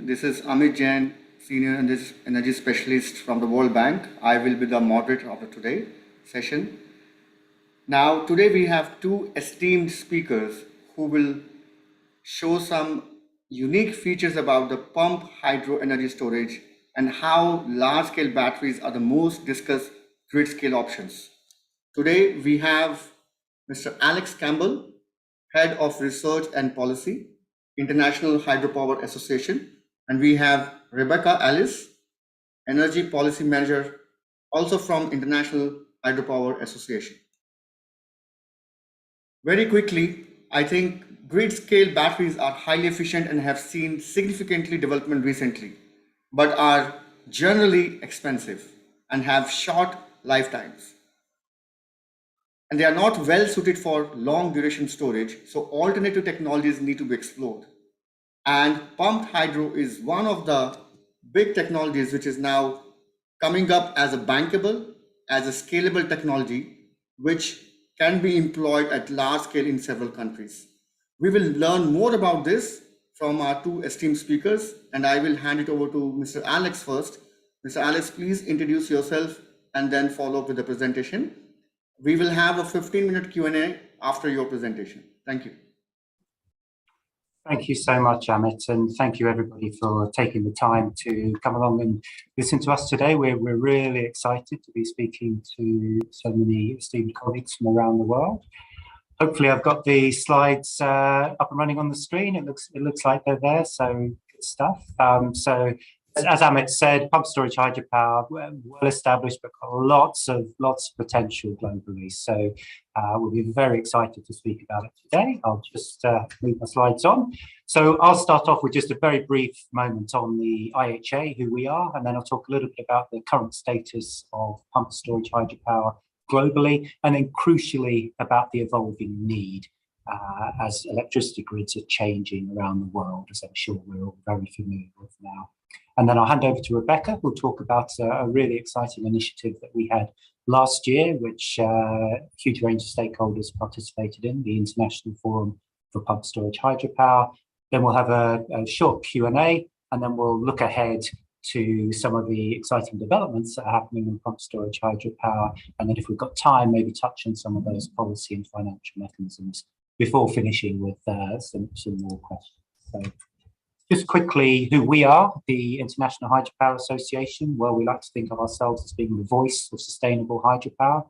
morning. This is Amit Jain, Senior Energy Specialist from the World Bank. I will be the moderator of the today session. Now, today we have two esteemed speakers who will show some unique features about the pump hydro energy storage and how large-scale batteries are the most discussed grid-scale options. Today, we have Mr. Alex Campbell, Head of Research and Policy, International Hydropower Association, and we have Rebecca Ellis, Energy Policy Manager, also from International Hydropower Association. Very quickly, I think grid-scale batteries are highly efficient and have seen significantly development recently, but are generally expensive and have short lifetimes. And they are not well suited for long duration storage, so alternative technologies need to be explored. And pumped hydro is one of the big technologies which is now coming up as a bankable, as a scalable technology, which can be employed at large scale in several countries. We will learn more about this from our two esteemed speakers, and I will hand it over to Mr. Alex first. Mr. Alex, please introduce yourself and then follow up with the presentation. We will have a 15-minute Q&A after your presentation. Thank you. Thank you so much, Amit, and thank you everybody for taking the time to come along and listen to us today. We're really excited to be speaking to so many esteemed colleagues from around the world. Hopefully I've got the slides up and running on the screen. It looks like they're there, so good stuff. As Amit said, pump storage hydropower, well established, but got lots of potential globally. So we'll be very excited to speak about it today. I'll just move my slides on. So I'll start off with just a very brief moment on the IHA, who we are, and then I'll talk a little bit about the current status of pump storage hydropower globally, and then crucially about the evolving need as electricity grids are changing around the world, as I'm sure we're all very familiar with now. And then I'll hand over to Rebecca, who'll talk about a really exciting initiative that we had last year, which a huge range of stakeholders participated in, the International Forum for Pump Storage Hydropower. Then we'll have a short Q&A, and then we'll look ahead to some of the exciting developments that are happening in pump storage hydropower. And then if we've got time, maybe touch on some of those policy and financial mechanisms before finishing with some more questions. So just quickly, who we are, the International Hydropower Association. Well, we like to think of ourselves as being the voice of sustainable hydropower.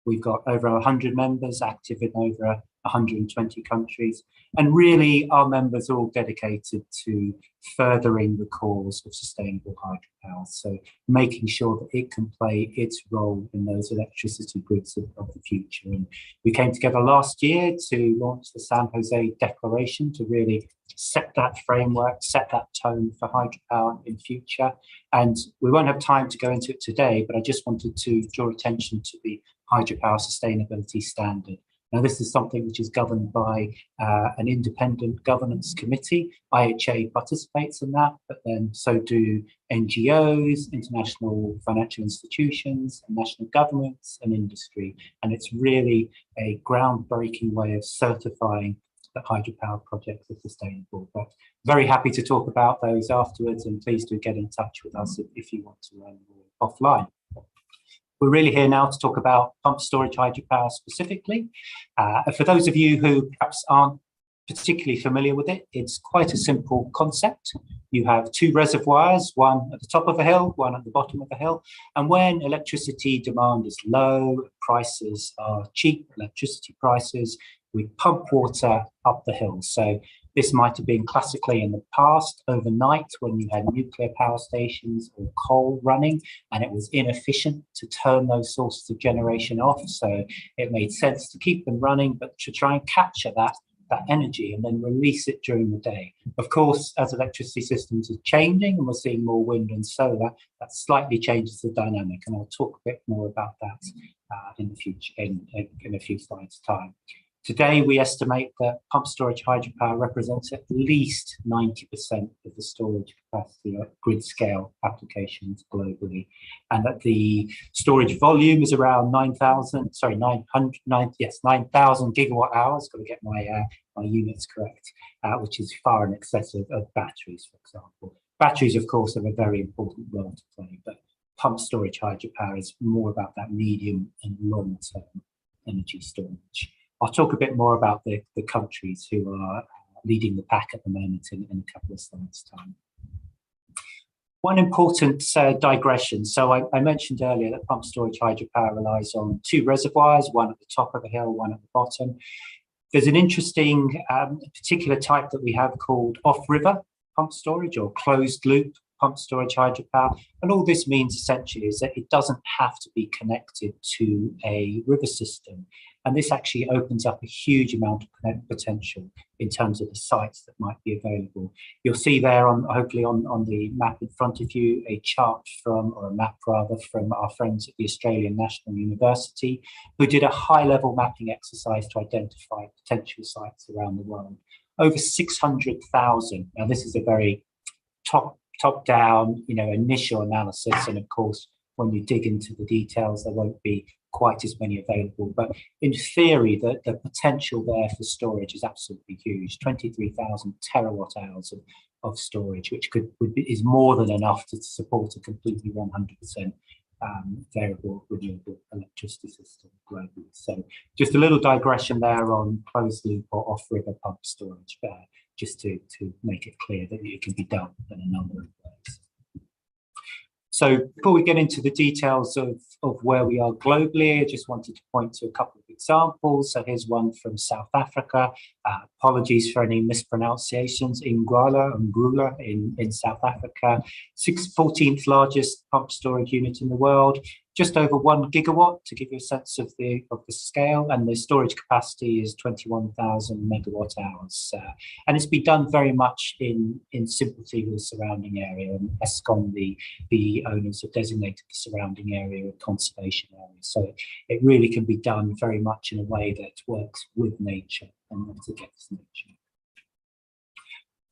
We've got over 100 members active in over 120 countries. And really, our members are all dedicated to furthering the cause of sustainable hydropower. So making sure that it can play its role in those electricity grids of the future. And we came together last year to launch the San Jose Declaration to really set that framework, set that tone for hydropower in future. And we won't have time to go into it today, but I just wanted to draw attention to the Hydropower Sustainability Standard. Now, this is something which is governed by an independent governance committee. IHA participates in that, but then so do NGOs, international financial institutions, and national governments and industry. And it's really a groundbreaking way of certifying that hydropower projects are sustainable. But very happy to talk about those afterwards, and please do get in touch with us if you want to learn more offline. We're really here now to talk about pump storage hydropower specifically. For those of you who perhaps aren't particularly familiar with it, it's quite a simple concept. You have two reservoirs, one at the top of a hill, one at the bottom of a hill. And when electricity demand is low, prices are cheap, electricity prices, we pump water up the hill. So this might have been classically in the past, overnight, when you had nuclear power stations or coal running, and it was inefficient to turn those sources of generation off. So it made sense to keep them running, but to try and capture that energy and then release it during the day. Of course, as electricity systems are changing and we're seeing more wind and solar, that slightly changes the dynamic. And I'll talk a bit more about that in the future, in a few slides' time. Today, we estimate that pump storage hydropower represents at least 90% of the storage capacity of grid-scale applications globally, and that the storage volume is around 9,000 gigawatt hours. Got to get my units correct, which is far in excess of batteries, for example. Batteries, of course, have a very important role to play, but pump storage hydropower is more about that medium and long-term energy storage. I'll talk a bit more about the countries who are leading the pack at the moment in a couple of slides' time. One important digression. So I mentioned earlier that pump storage hydropower relies on two reservoirs, one at the top of the hill, one at the bottom. There's an interesting particular type that we have called off-river pump storage or closed-loop pump storage hydropower. And all this means essentially is that it doesn't have to be connected to a river system. And this actually opens up a huge amount of potential in terms of the sites that might be available. You'll see there, hopefully on the map in front of you, a chart from, or a map rather, from our friends at the Australian National University, who did a high-level mapping exercise to identify potential sites around the world. Over 600,000. Now, this is a very top-down, initial analysis, and of course, when you dig into the details, there won't be quite as many available. But in theory, the potential there for storage is absolutely huge. 23,000 terawatt hours of storage, which is more than enough to support a completely 100% variable renewable electricity system globally. So just a little digression there on closed loop or off-river pump storage, just to make it clear that it can be done in a number of ways. So before we get into the details of where we are globally, I just wanted to point to a couple of examples. So here's one from South Africa. Apologies for any mispronunciations. Ngula in South Africa. 14th largest pump storage unit in the world. Just over 1 gigawatt to give you a sense of the scale, and the storage capacity is 21,000 megawatt hours. And it's been done very much in sympathy with the surrounding area, and Eskom, the owners, have designated the surrounding area a conservation area. So it really can be done very much in a way that works with nature and not against nature.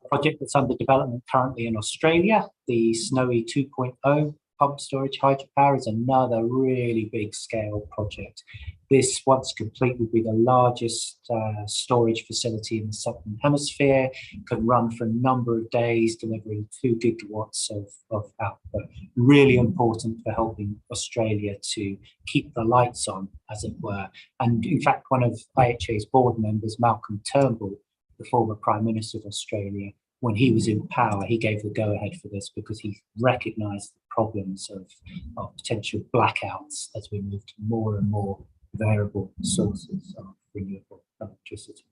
A project that's under development currently in Australia, the Snowy 2.0 pump storage hydropower, is another really big scale project. This, once complete, will be the largest storage facility in the Southern Hemisphere, can run for a number of days, delivering 2 gigawatts of output. Really important for helping Australia to keep the lights on, as it were. And in fact, one of IHA's board members, Malcolm Turnbull, the former Prime Minister of Australia, when he was in power, he gave the go-ahead for this because he recognised the problems of potential blackouts as we move to more and more variable sources of renewable electricity.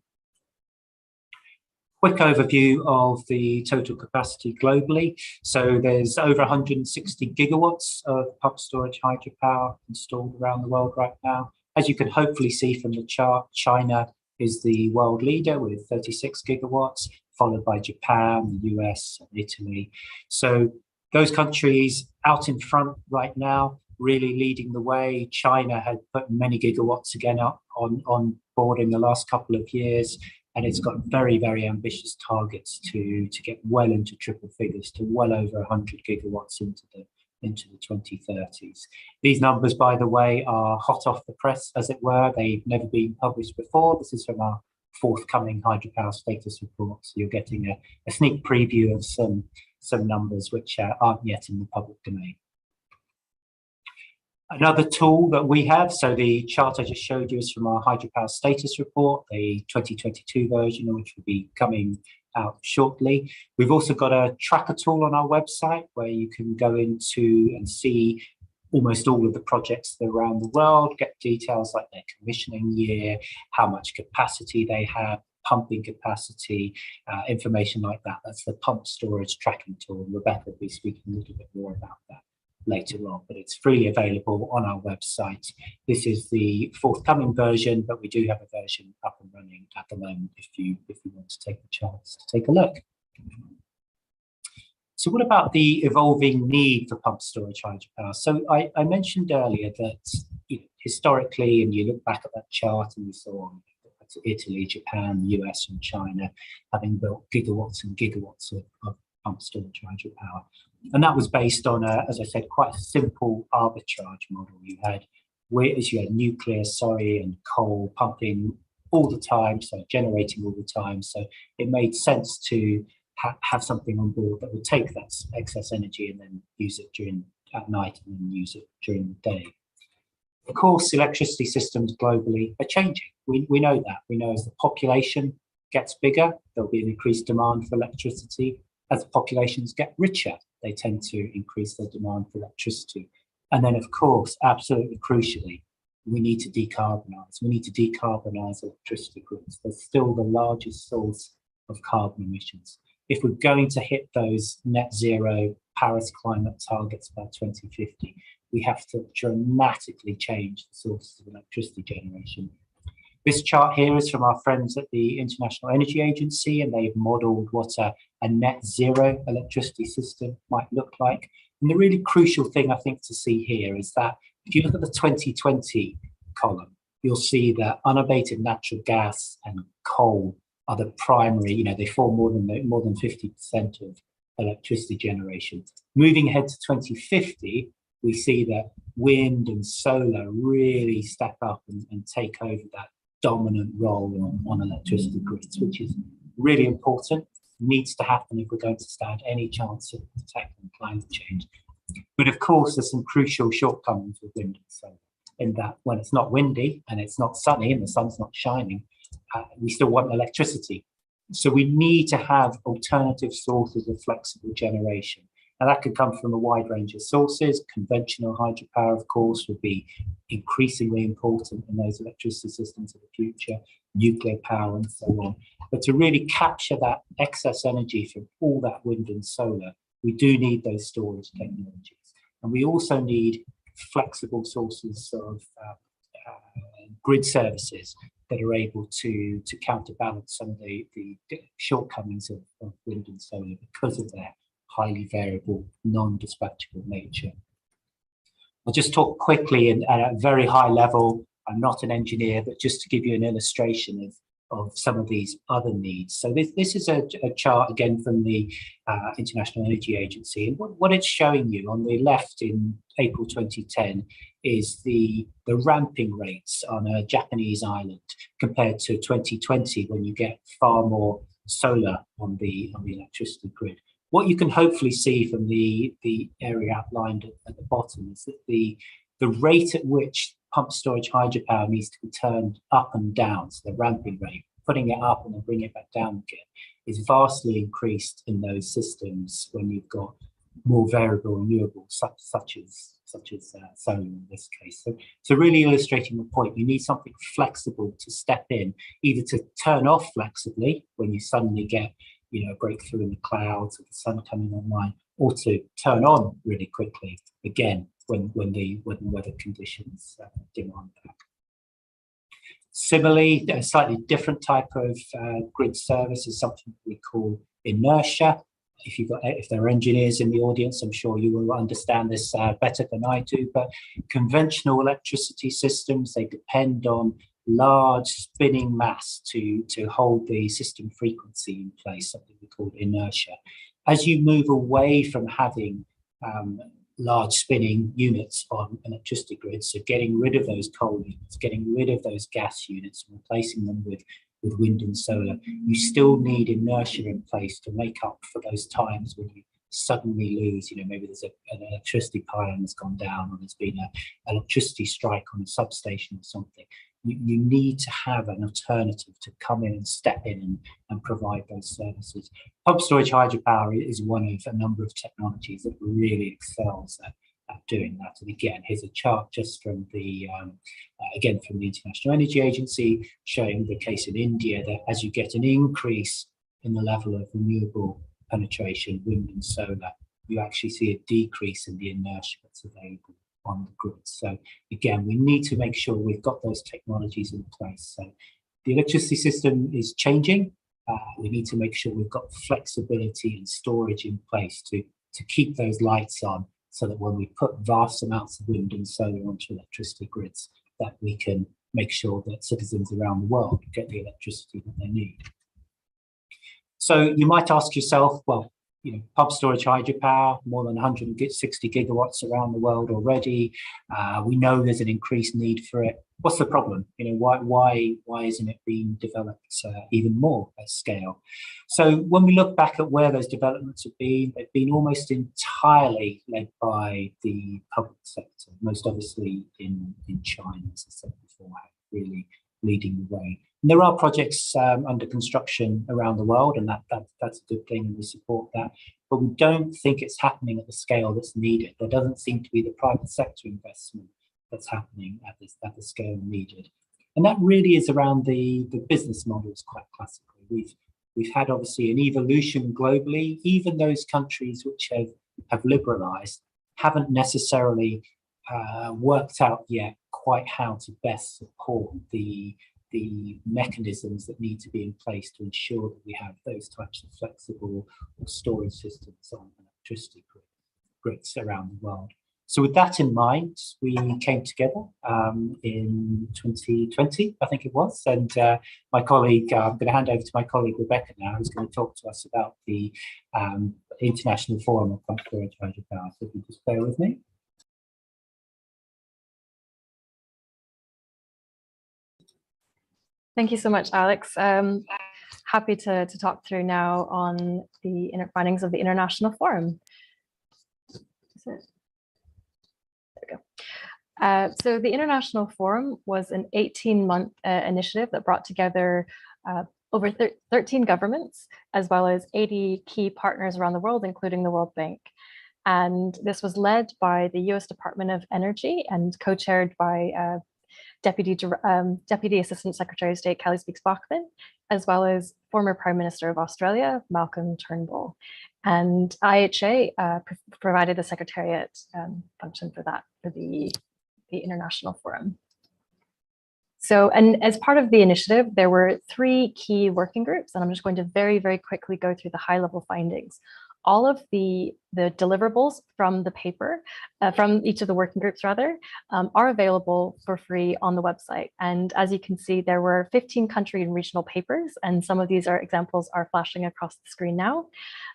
Quick overview of the total capacity globally. So there's over 160 gigawatts of pump storage hydropower installed around the world right now. As you can hopefully see from the chart, China is the world leader with 36 gigawatts, followed by Japan, the US, and Italy. So those countries out in front right now, really leading the way. China had put many gigawatts again up on board in the last couple of years, and it's got very, very ambitious targets to get well into triple figures, to well over 100 gigawatts into the 2030s. These numbers, by the way, are hot off the press, as it were. They've never been published before. This is from our forthcoming hydropower status report. So you're getting a sneak preview of some numbers which aren't yet in the public domain. Another tool that we have, so the chart I just showed you is from our hydropower status report, the 2022 version, which will be coming out shortly. We've also got a tracker tool on our website where you can go into and see almost all of the projects that are around the world, get details like their commissioning year, how much capacity they have, pumping capacity, information like that. That's the pump storage tracking tool. Rebecca will be speaking a little bit more about that later on, but it's freely available on our website. This is the forthcoming version, but we do have a version up and running at the moment if you want to take the chance to take a look. So what about the evolving need for pump storage hydropower? So I mentioned earlier that historically, and you look back at that chart and you saw Italy, Japan, the US and China having built gigawatts and gigawatts of pump storage hydropower. And that was based on, as I said, quite a simple arbitrage model. You had nuclear, and coal pumping all the time, so generating all the time. So it made sense to have something on board that will take that excess energy and then use it at night and then use it during the day. Of course, electricity systems globally are changing. We know that. We know as the population gets bigger, there'll be an increased demand for electricity. As populations get richer, they tend to increase their demand for electricity. And then, of course, absolutely crucially, we need to decarbonise. We need to decarbonise electricity grids. They're still the largest source of carbon emissions. If we're going to hit those net zero Paris climate targets by 2050, we have to dramatically change the sources of electricity generation. This chart here is from our friends at the International Energy Agency, and they've modelled what a net zero electricity system might look like. And the really crucial thing I think to see here is that if you look at the 2020 column, you'll see that unabated natural gas and coal are the primary, they form more than 50% of electricity generation. Moving ahead to 2050, we see that wind and solar really step up and take over that dominant role on electricity grids, which is really important, needs to happen if we're going to stand any chance of protecting climate change. But of course, there's some crucial shortcomings with wind and solar, in that when it's not windy and it's not sunny and the sun's not shining, we still want electricity. So we need to have alternative sources of flexible generation. And that could come from a wide range of sources. Conventional hydropower, of course, would be increasingly important in those electricity systems of the future, nuclear power and so on. But to really capture that excess energy from all that wind and solar, we do need those storage technologies. And we also need flexible sources of grid services that are able to counterbalance some of the shortcomings of wind and solar because of their highly variable, non-dispatchable nature. I'll just talk quickly and at a very high level. I'm not an engineer, but just to give you an illustration of some of these other needs. So this is a chart again from the International Energy Agency. And what it's showing you on the left in April 2010 is the ramping rates on a Japanese island compared to 2020 when you get far more solar on the electricity grid. What you can hopefully see from the area outlined at the bottom is that the rate at which pumped storage hydropower needs to be turned up and down, so the ramping rate, putting it up and then bringing it back down again, is vastly increased in those systems when you've got more variable renewables such as solar in this case. So really illustrating the point, you need something flexible to step in, either to turn off flexibly when you suddenly get a breakthrough in the clouds or the sun coming online, or to turn on really quickly again when the weather conditions demand that. Similarly, a slightly different type of grid service is something we call inertia. If there are engineers in the audience, I'm sure you will understand this better than I do. But conventional electricity systems, they depend on large spinning mass to hold the system frequency in place, something we call inertia. As you move away from having large spinning units on electricity grids, so getting rid of those coal units, getting rid of those gas units and replacing them with wind and solar, you still need inertia in place to make up for those times when you suddenly lose, maybe there's an electricity pylon that's gone down, or there's been an electricity strike on a substation or something. You need to have an alternative to come in and step in and provide those services. Pumped storage hydropower is one of a number of technologies that really excels at doing that. And again, here's a chart just from the International Energy Agency showing the case in India that as you get an increase in the level of renewable penetration, wind and solar, you actually see a decrease in the inertia that's available on the grid. So again, we need to make sure we've got those technologies in place. So the electricity system is changing. We need to make sure we've got flexibility and storage in place to keep those lights on, so that when we put vast amounts of wind and solar onto electricity grids, that we can make sure that citizens around the world get the electricity that they need. So you might ask yourself, well, pump storage hydropower, more than 160 gigawatts around the world already. We know there's an increased need for it. What's the problem? Why isn't it being developed even more at scale? So when we look back at where those developments have been, they've been almost entirely led by the public sector, most obviously in China, as I said before, really leading the way. And there are projects under construction around the world, and that's a good thing, and we support that. But we don't think it's happening at the scale that's needed. There doesn't seem to be the private sector investment that's happening at the scale needed. And that really is around the business models, quite classically. We've had obviously an evolution globally. Even those countries which have liberalized haven't necessarily worked out yet quite how to best support the mechanisms that need to be in place to ensure that we have those types of flexible storage systems on electricity grids around the world. So with that in mind, we came together in 2020, I think it was, and my colleague, I'm going to hand over to my colleague Rebecca now, who's going to talk to us about the International Forum on Pumped Storage Hydropower. So if you just bear with me. Thank you so much, Alex. Happy to talk through now on the findings of the International Forum. There we go. So the International Forum was an 18-month initiative that brought together over 13 governments, as well as 80 key partners around the world, including the World Bank. And this was led by the US Department of Energy and co-chaired by Deputy Assistant Secretary of State Kelly Speaks-Bachman, as well as former Prime Minister of Australia, Malcolm Turnbull. And IHA provided the secretariat function for that, for the International Forum. So, and as part of the initiative, there were 3 key working groups, and I'm just going to very, very quickly go through the high-level findings. All of the deliverables from the paper, from each of the working groups rather, are available for free on the website. And as you can see, there were 15 country and regional papers, and some of these examples are flashing across the screen now,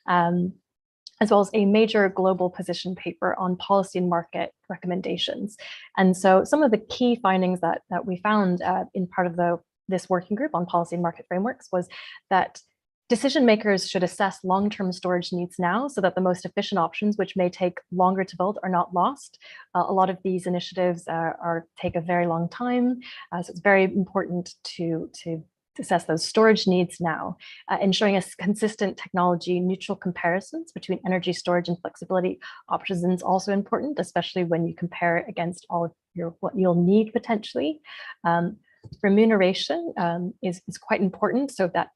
as well as a major global position paper on policy and market recommendations. And so some of the key findings that we found in part of this working group on policy and market frameworks was that decision makers should assess long-term storage needs now so that the most efficient options, which may take longer to build, are not lost. A lot of these initiatives take a very long time, so it's very important to assess those storage needs now. Ensuring a consistent technology neutral comparisons between energy storage and flexibility options is also important, especially when you compare it against all of what you'll need potentially. Remuneration is quite important, so that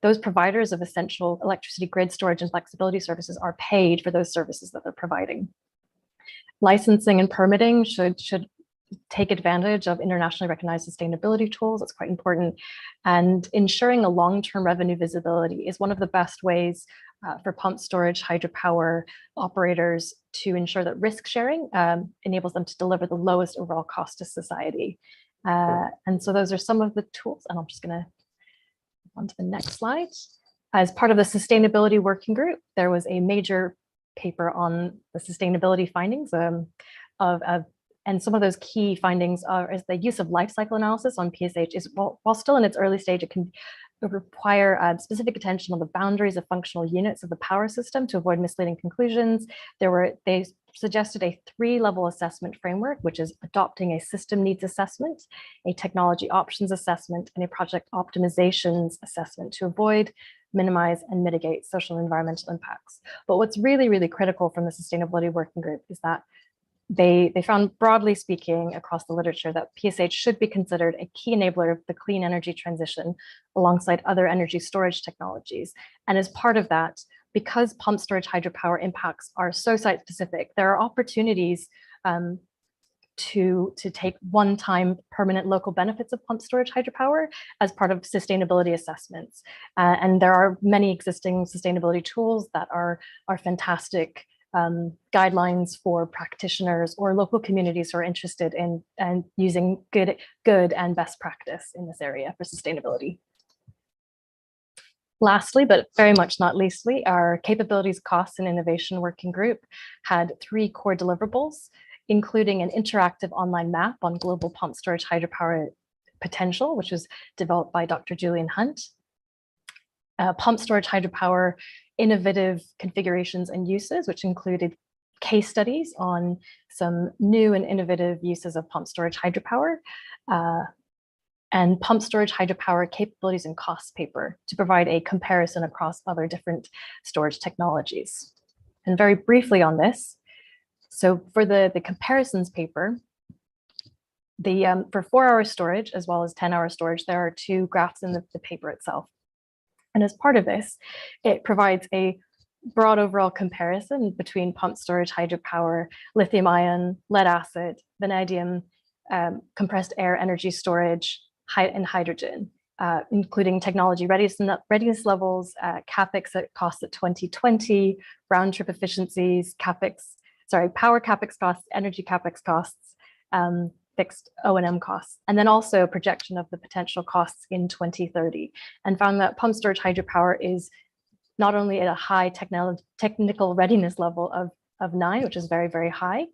those providers of essential electricity grid storage and flexibility services are paid for those services that they're providing. Licensing and permitting should take advantage of internationally recognized sustainability tools. That's quite important. And ensuring a long-term revenue visibility is one of the best ways for pumped storage hydropower operators to ensure that risk sharing enables them to deliver the lowest overall cost to society. And so those are some of the tools, and I'm just going to move on to the next slide. As part of the sustainability working group, there was a major paper on the sustainability findings and some of those key findings is the use of life cycle analysis on PSH is, while still in its early stage, it can require specific attention on the boundaries of functional units of the power system to avoid misleading conclusions. They suggested a 3-level assessment framework, which is adopting a system needs assessment, a technology options assessment, and a project optimizations assessment to avoid, minimize, and mitigate social and environmental impacts. But what's really, really critical from the sustainability working group is that they found, broadly speaking, across the literature that PSH should be considered a key enabler of the clean energy transition alongside other energy storage technologies. And as part of that, because pumped storage hydropower impacts are so site-specific, there are opportunities to take one-time permanent local benefits of pumped storage hydropower as part of sustainability assessments. And there are many existing sustainability tools that are fantastic guidelines for practitioners or local communities who are interested in using good and best practice in this area for sustainability. Lastly, but very much not leastly, our Capabilities, Costs, and Innovation Working Group had 3 core deliverables, including an interactive online map on global pumped storage hydropower potential, which was developed by Dr. Julian Hunt, pumped storage hydropower innovative configurations and uses, which included case studies on some new and innovative uses of pumped storage hydropower, and pumped storage hydropower capabilities and costs paper to provide a comparison across other different storage technologies. And very briefly on this, so for the comparisons paper, for 4-hour storage as well as 10-hour storage, there are 2 graphs in the paper itself. And as part of this, it provides a broad overall comparison between pumped storage hydropower, lithium ion, lead acid, vanadium, compressed air energy storage, and hydrogen, including technology readiness levels, CapEx at costs at 2020, round trip efficiencies, power CapEx costs, energy CapEx costs, fixed O&M costs, and then also projection of the potential costs in 2030, and found that pumped storage hydropower is not only at a high technical readiness level of 9, which is very, very high.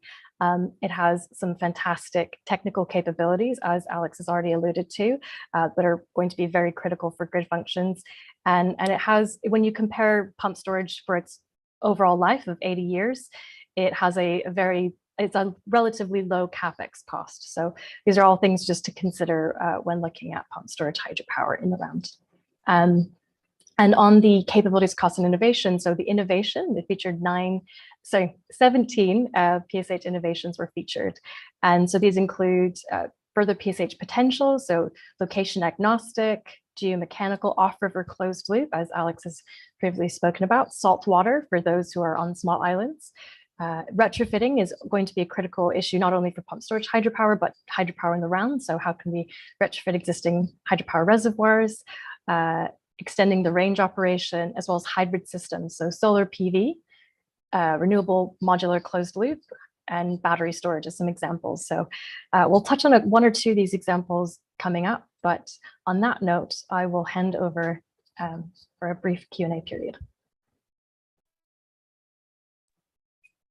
It has some fantastic technical capabilities, as Alex has already alluded to, that are going to be very critical for grid functions. And it has, when you compare pumped storage for its overall life of 80 years, it has it's a relatively low CapEx cost. So these are all things just to consider when looking at pumped storage hydropower in the round. And on the capabilities, cost, and innovation, so the innovation, they featured 17 PSH innovations were featured. And so these include further PSH potential, so location agnostic, geomechanical off-river closed loop, as Alex has previously spoken about, salt water for those who are on small islands. Retrofitting is going to be a critical issue, not only for pumped storage hydropower, but hydropower in the round. So how can we retrofit existing hydropower reservoirs, extending the range operation, as well as hybrid systems. So solar PV, renewable modular closed loop, and battery storage as some examples. So we'll touch on 1 or 2 of these examples coming up, but on that note, I will hand over for a brief Q&A period.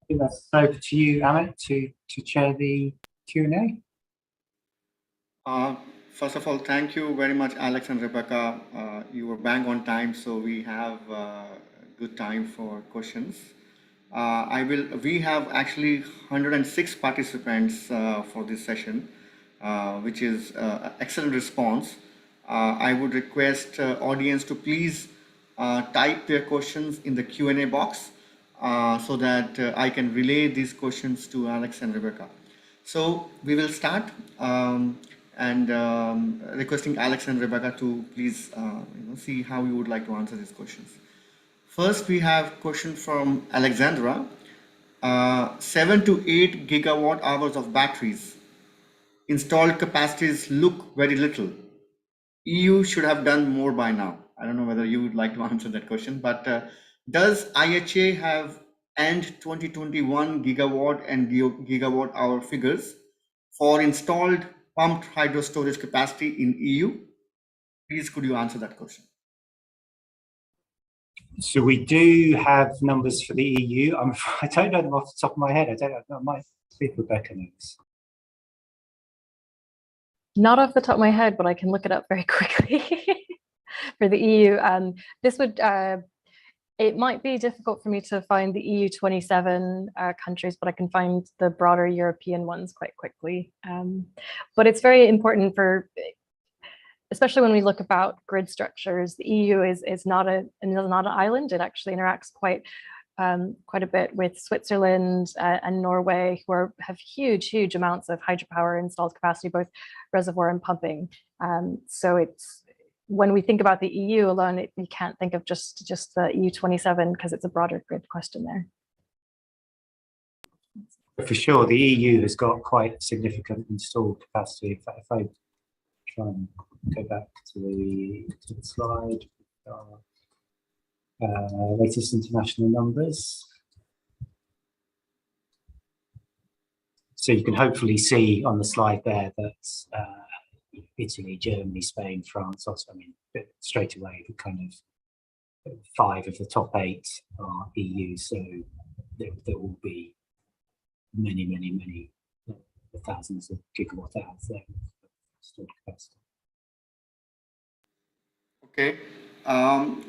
I think that's over to you, Amit, to chair the Q&A. First of all, thank you very much, Alex and Rebecca. You were bang on time, so we have good time for questions. We have actually 106 participants for this session, which is excellent response. I would request audience to please type their questions in the Q&A box so that I can relay these questions to Alex and Rebecca. So we will start requesting Alex and Rebecca to please see how you would like to answer these questions. First, we have a question from Alexandra. 7 to 8 gigawatt hours of batteries. Installed capacities look very little. EU should have done more by now. I don't know whether you would like to answer that question, but does IHA have end 2021 gigawatt and gigawatt hour figures for installed pumped hydro storage capacity in EU? Please, could you answer that question? So we do have numbers for the EU. I don't know them off the top of my head. I don't know. I might see if Rebecca knows. Not off the top of my head, but I can look it up very quickly for the EU. This would, it might be difficult for me to find the EU 27 countries, but I can find the broader European ones quite quickly. But it's very important for, especially when we look about grid structures, the EU is not an island. It actually interacts quite a bit with Switzerland and Norway, who have huge amounts of hydropower installed capacity, both reservoir and pumping. So it's, when we think about the EU alone, you can't think of just the EU 27 because it's a broader grid question there. For sure, the EU has got quite significant installed capacity. If I try and go back to the slide, latest international numbers. So you can hopefully see on the slide there that Italy, Germany, Spain, France, also, I mean, straight away, the kind of 5 of the top 8 are EU, so there will be many thousands of gigawatt hours there of stored capacity. Okay.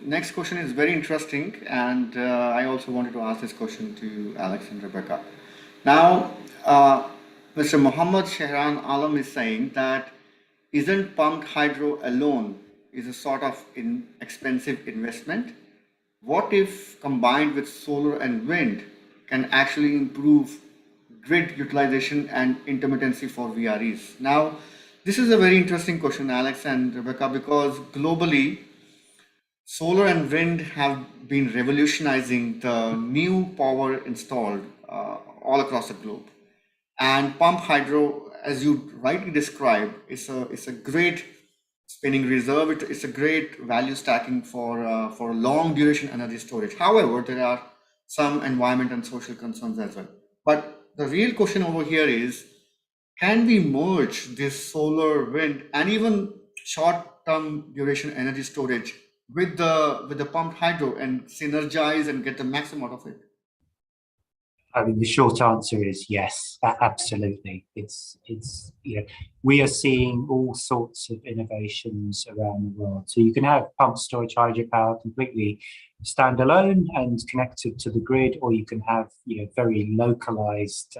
Next question is very interesting, and I also wanted to ask this question to Alex and Rebecca. Now, Mr. Mohammed Shehran Alam is saying that isn't pumped hydro alone is a sort of expensive investment? What if combined with solar and wind can actually improve grid utilization and intermittency for VREs? Now, this is a very interesting question, Alex and Rebecca, because globally, solar and wind have been revolutionizing the new power installed all across the globe. And pump hydro, as you rightly described, is a great spinning reserve. It's a great value stacking for long duration energy storage. However, there are some environment and social concerns as well. But the real question over here is, can we merge this solar, wind, and even short-term duration energy storage with the pumped hydro and synergize and get the maximum out of it? I mean, the short answer is yes, absolutely. It's we are seeing all sorts of innovations around the world. So you can have pumped storage hydropower completely standalone and connected to the grid, or you can have very localized,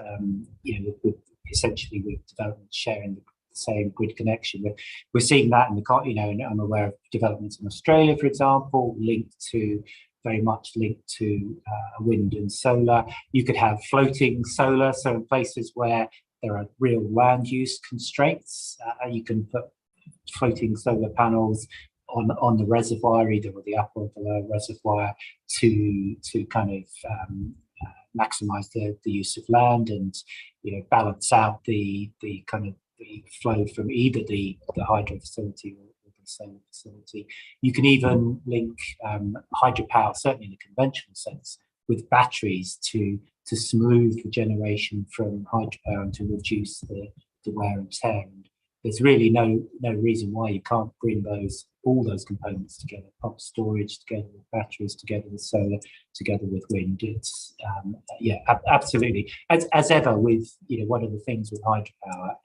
essentially with development sharing the same grid connection. We're seeing that in the and I'm aware of developments in Australia, for example, very much linked to wind and solar. You could have floating solar, so in places where there are real land use constraints, you can put floating solar panels on the reservoir, either with the upper or the lower reservoir, to kind of maximize the use of land and balance out the kind of the flow from either the hydro facility or the solar facility. You can even link hydropower, certainly in the conventional sense, with batteries to smooth the generation from hydropower and to reduce the wear and tear. And there's really no reason why you can't bring all those components together: pump storage together with batteries, together with solar, together with wind. It's absolutely. As ever with one of the things with hydropower,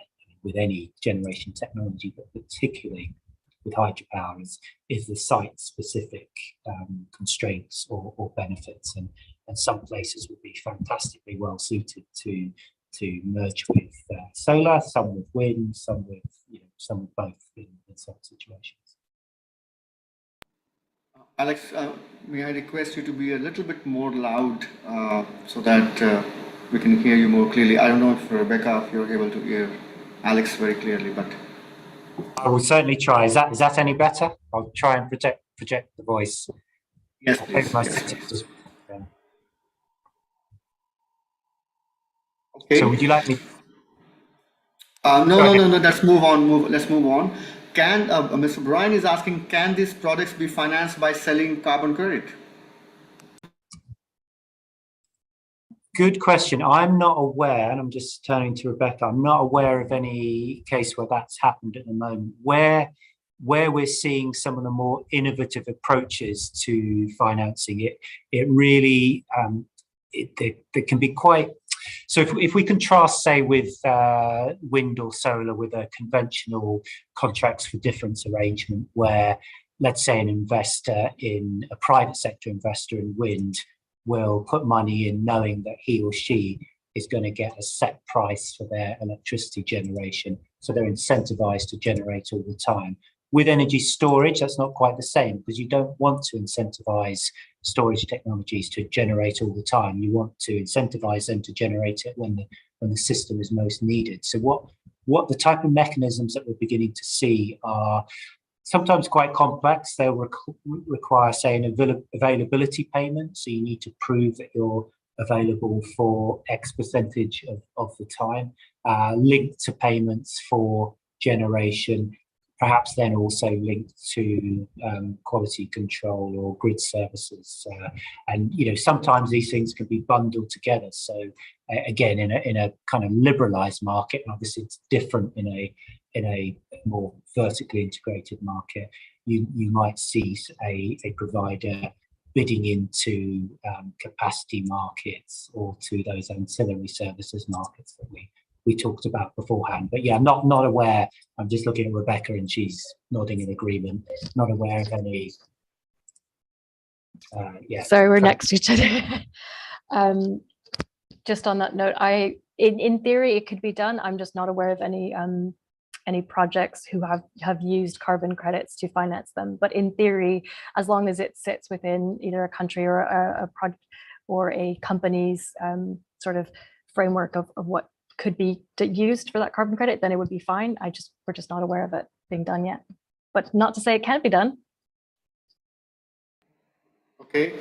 with any generation technology, but particularly with hydropower, is the site-specific constraints or benefits, and some places would be fantastically well suited to merge with solar, some with wind, some with both in some situations. Alex, may I request you to be a little bit more loud so that we can hear you more clearly? I don't know if Rebecca, if you're able to hear Alex very clearly, but I will certainly try. Is that any better? I'll try and project the voice. yes, please. Yes. Okay. So would you like me? No. Let's move on. Let's move on. Can Mr. Brian is asking, can these products be financed by selling carbon credit? Good question. I'm not aware, and I'm just turning to Rebecca, I'm not aware of any case where that's happened at the moment. Where we're seeing some of the more innovative approaches to financing it really, they can be quite. So if we contrast, say, with wind or solar with a conventional contracts for difference arrangement, where, let's say, a private sector investor in wind will put money in knowing that he or she is going to get a set price for their electricity generation. So they're incentivized to generate all the time. With energy storage, that's not quite the same, because you don't want to incentivize storage technologies to generate all the time. You want to incentivize them to generate it when the system is most needed. So what the type of mechanisms that we're beginning to see are sometimes quite complex. They'll require, say, an availability payment. So you need to prove that you're available for X percentage of the time, linked to payments for generation, perhaps then also linked to quality control or grid services. And sometimes these things can be bundled together. So again, in a kind of liberalized market, obviously it's different in in a more vertically integrated market, you might see a provider bidding into capacity markets or to those ancillary services markets that we talked about beforehand. But yeah, not aware. I'm just looking at Rebecca and she's nodding in agreement. Not aware of any. Yeah. Sorry, we're next to each other. Just on that note, in theory it could be done. I'm just not aware of any projects who have used carbon credits to finance them. But in theory, as long as it sits within either a country or a project or a company's sort of framework of what could be used for that carbon credit, then it would be fine. We're just not aware of it being done yet. But not to say it can't be done. Okay.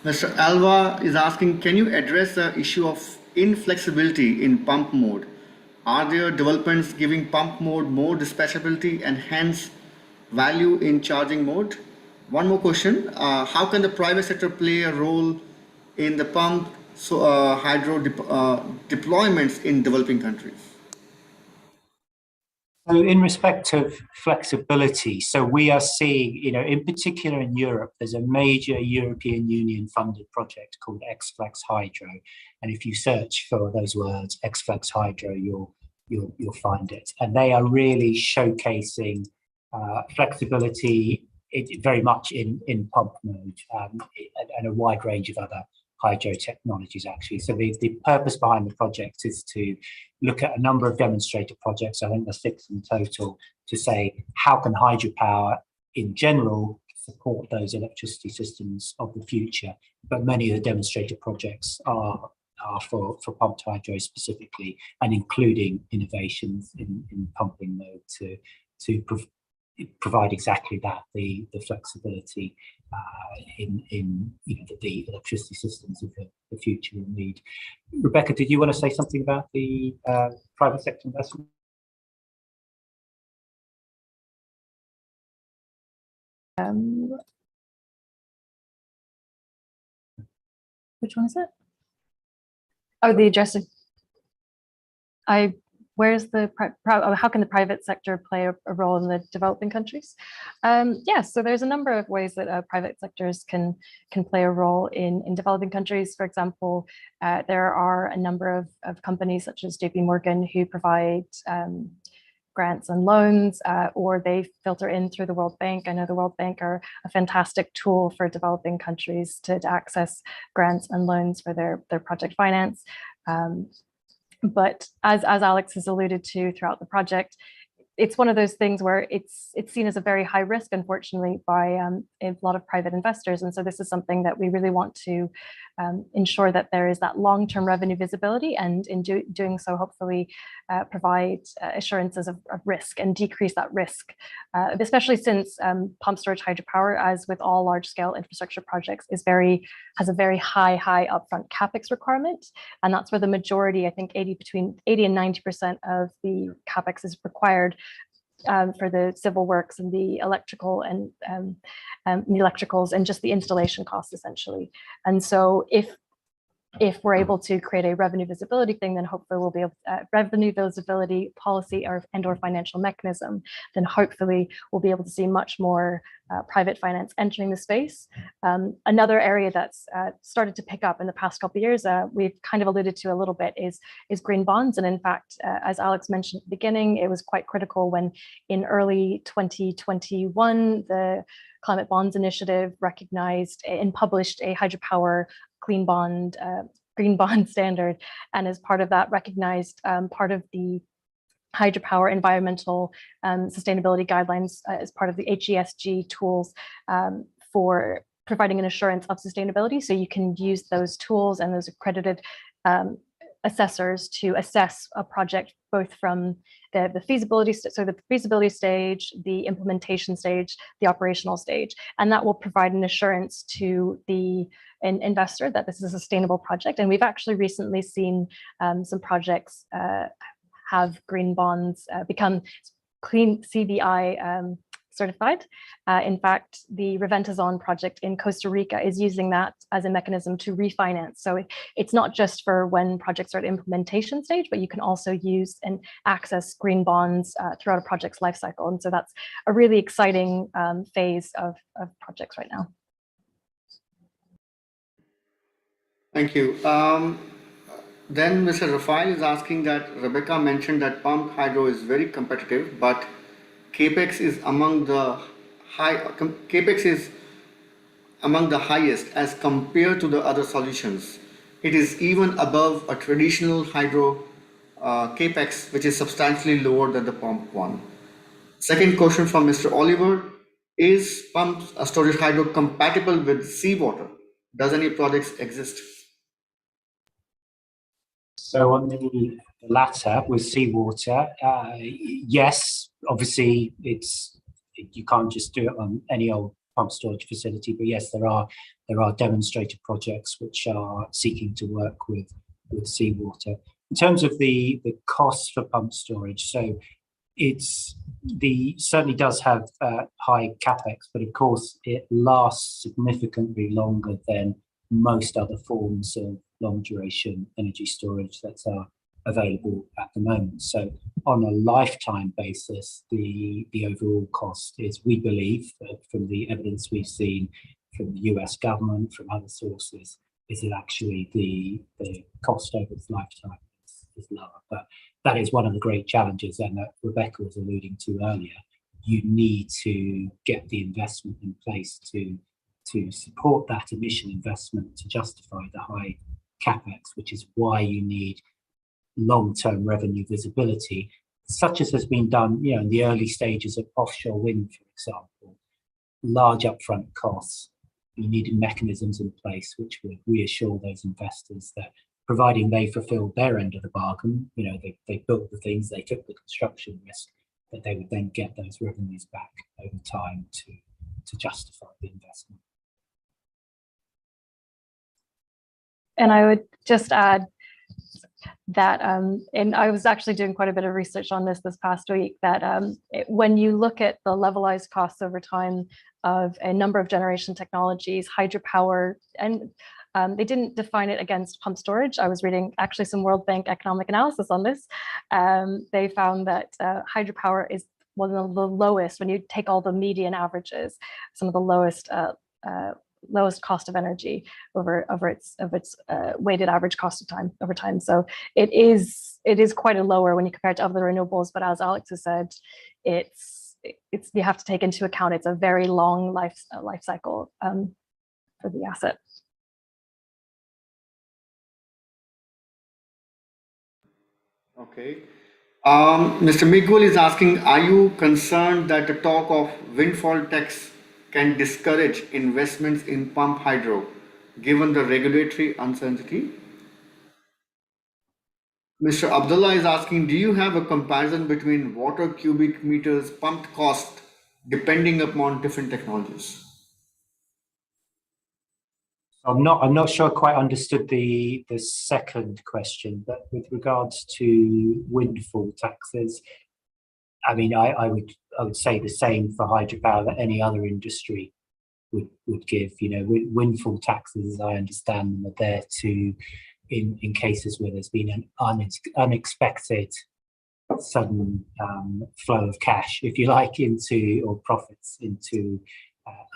Mr. Alva is asking, can you address the issue of inflexibility in pump mode? Are there developments giving pump mode more dispatchability and hence value in charging mode? One more question. How can the private sector play a role in the pump hydro deployments in developing countries? So in respect of flexibility, so we are seeing, in particular in Europe, there's a major European Union funded project called X-Flex Hydro. And if you search for those words, X-Flex Hydro, you'll find it. And they are really showcasing flexibility very much in pump mode and a wide range of other hydro technologies, actually. So the purpose behind the project is to look at a number of demonstrator projects, I think there's 6 in total, to say how can hydropower in general support those electricity systems of the future. But many of the demonstrator projects are for pumped hydro specifically, and including innovations in pumping mode to provide exactly that, the flexibility in the electricity systems of the future will need. Rebecca, did you want to say something about the private sector investment? Which one is it? Oh, the address. Where's the how can the private sector play a role in the developing countries? Yeah, so there's a number of ways that private sectors can play a role in developing countries. For example, there are a number of companies such as JP Morgan who provide grants and loans, or they filter in through the World Bank. I know the World Bank are a fantastic tool for developing countries to access grants and loans for their project finance. But as Alex has alluded to throughout the project, it's one of those things where it's seen as a very high risk, unfortunately, by a lot of private investors. And so this is something that we really want to ensure that there is that long-term revenue visibility, and in doing so, hopefully provide assurances of risk and decrease that risk, especially since pump storage hydropower, as with all large-scale infrastructure projects, has a very high upfront capex requirement, and that's where the majority, I think, between 80 and 90% of the capex is required for the civil works and the electrical and the electricals and just the installation costs, essentially. And so if we're able to create a revenue visibility thing, then hopefully we'll be able revenue visibility policy or financial mechanism, then hopefully we'll be able to see much more private finance entering the space. Another area that's started to pick up in the past couple of years, we've kind of alluded to a little bit, is green bonds. And in fact, as Alex mentioned at the beginning, it was quite critical when in early 2021, the Climate Bonds Initiative recognized and published a hydropower green bond standard, and as part of that recognized part of the hydropower environmental sustainability guidelines as part of the HESG tools for providing an assurance of sustainability. So you can use those tools and those accredited assessors to assess a project both from the feasibility, so the feasibility stage, the implementation stage, the operational stage, and that will provide an assurance to an investor that this is a sustainable project. And we've actually recently seen some projects have green bonds become clean CBI certified. In fact, the Reventazon project in Costa Rica is using that as a mechanism to refinance. So it's not just for when projects are at implementation stage, but you can also use and access green bonds throughout a project's life cycle. And so that's a really exciting phase of projects right now. Thank you. Then Mr. Rafael is asking that Rebecca mentioned that pumped hydro is very competitive, but capex is among the highest as compared to the other solutions. It is even above a traditional hydro capex, which is substantially lower than the pumped one. Second question from Mr. Oliver: is pumped storage hydro compatible with seawater? Does any projects exist? So on the latter with seawater, yes, obviously you can't just do it on any old pump storage facility, but yes, there are demonstrated projects which are seeking to work with seawater. In terms of the cost for pump storage, so certainly does have high capex, but of course it lasts significantly longer than most other forms of long duration energy storage that are available at the moment. So on a lifetime basis, the overall cost is, we believe, from the evidence we've seen from the US government, from other sources, is that actually the cost over its lifetime is lower. But that is one of the great challenges, and that Rebecca was alluding to earlier. You need to get the investment in place to support that emission investment to justify the high capex, which is why you need long-term revenue visibility, such as has been done, in the early stages of offshore wind, for example. Large upfront costs. You needed mechanisms in place which would reassure those investors that, providing they fulfilled their end of the bargain, they built the things, they took the construction risk, that they would then get those revenues back over time to justify the investment. And I would just add that, and I was actually doing quite a bit of research on this past week, that when you look at the levelized costs over time of a number of generation technologies, hydropower, and they didn't define it against pump storage. I was reading actually some World Bank economic analysis on this. They found that hydropower is one of the lowest, when you take all the median averages, some of the lowest cost of energy over its weighted average cost of time over time. So it is quite a lower when you compare it to other renewables. But as Alex has said, it's you have to take into account it's a very long life cycle for the asset. Okay. Mr. Miguel is asking, are you concerned that the talk of windfall tax can discourage investments in pump hydro, given the regulatory uncertainty? Mr. Abdullah is asking, do you have a comparison between water cubic meters pumped cost depending upon different technologies? I'm not sure I quite understood the second question, but with regards to windfall taxes, I mean, I would say the same for hydropower that any other industry would give. Windfall taxes, as I understand them, are there to, in cases where there's been an unexpected sudden flow of cash, if you like, or profits into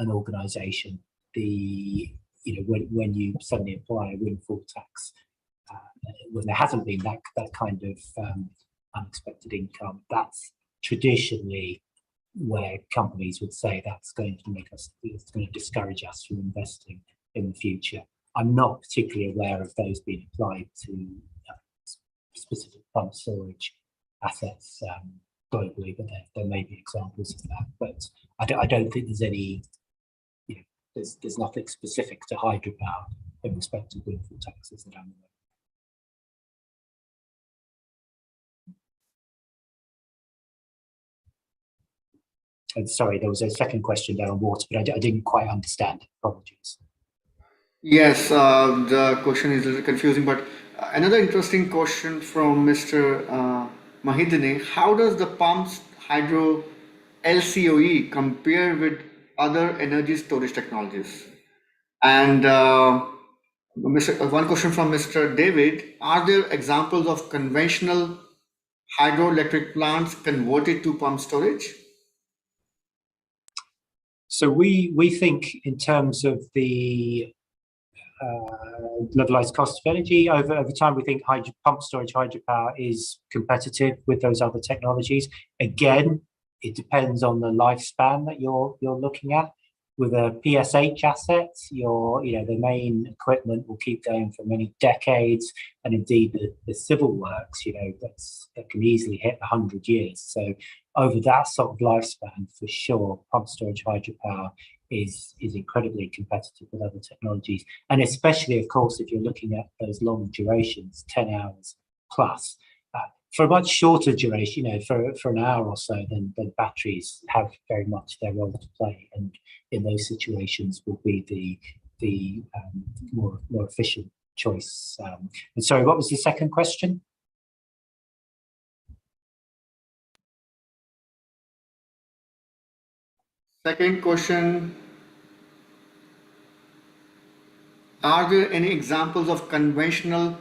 an organisation. When you suddenly apply a windfall tax, when there hasn't been that kind of unexpected income, that's traditionally where companies would say it's going to discourage us from investing in the future. I'm not particularly aware of those being applied to specific pump storage assets globally, but there may be examples of that. But I don't think there's any. There's nothing specific to hydropower in respect to windfall taxes that I'm aware of. And sorry, there was a second question there on water, but I didn't quite understand. Apologies. Yes, the question is a little confusing, but another interesting question from Mr. Mahidane: how does the pumped hydro LCOE compared with other energy storage technologies? And one question from Mr. David: are there examples of conventional hydroelectric plants converted to pump storage? So we think in terms of the levelized cost of energy over time, we think pump storage hydropower is competitive with those other technologies. Again, it depends on the lifespan that you're looking at. With a PSH asset, the main equipment will keep going for many decades, and indeed the civil works, that can easily hit 100 years. So over that sort of lifespan, for sure, pump storage hydropower is incredibly competitive with other technologies, and especially, of course, if you're looking at those long durations, 10 hours plus. For a much shorter duration, for an hour or so, then batteries have very much their role to play, and in those situations will be the more efficient choice. And sorry, what was the second question? Second question: are there any examples of conventional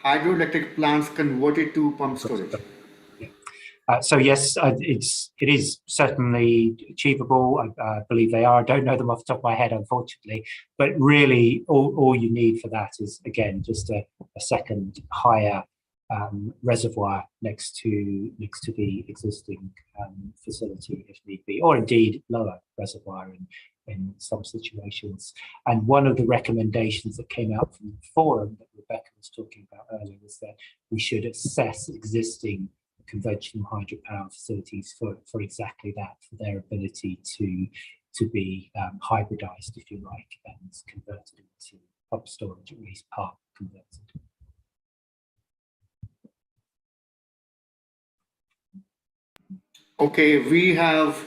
hydroelectric plants converted to pump storage? So yes, it is certainly achievable. I believe they are. I don't know them off the top of my head, unfortunately. But really, all you need for that is, again, just a second higher reservoir next to the existing facility, if need be, or indeed lower reservoir in some situations. And one of the recommendations that came out from the forum that Rebecca was talking about earlier was that we should assess existing conventional hydropower facilities for exactly that, for their ability to be hybridized, if you like, and converted into pump storage, at least part converted. Okay, we have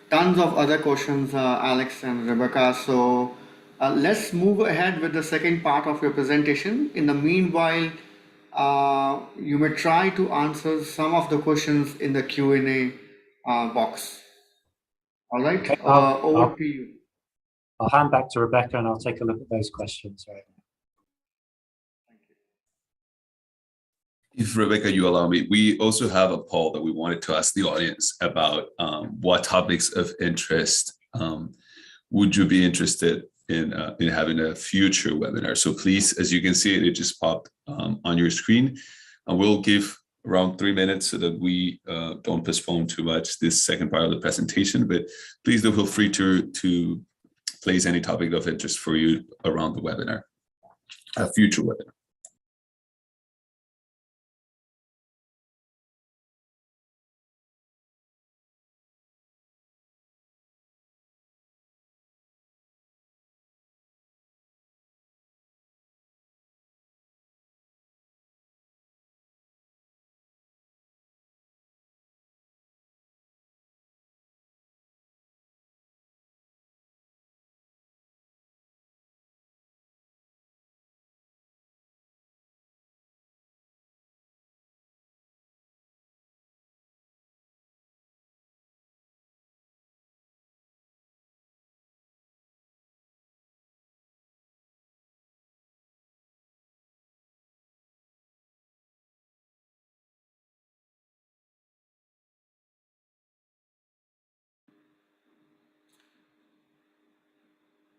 tons of other questions, Alex and Rebecca. So let's move ahead with the second part of your presentation. In the meanwhile, you may try to answer some of the questions in the Q&A box. All right, Okay, over to you. I'll hand back to Rebecca and I'll take a look at those questions right now. If Rebecca, you allow me, we also have a poll that we wanted to ask the audience about what topics of interest would you be interested in having a future webinar. So please, as you can see, it just popped on your screen, and we'll give around 3 minutes so that we don't postpone too much this second part of the presentation. But please do feel free to place any topic of interest for you around the webinar, a future webinar.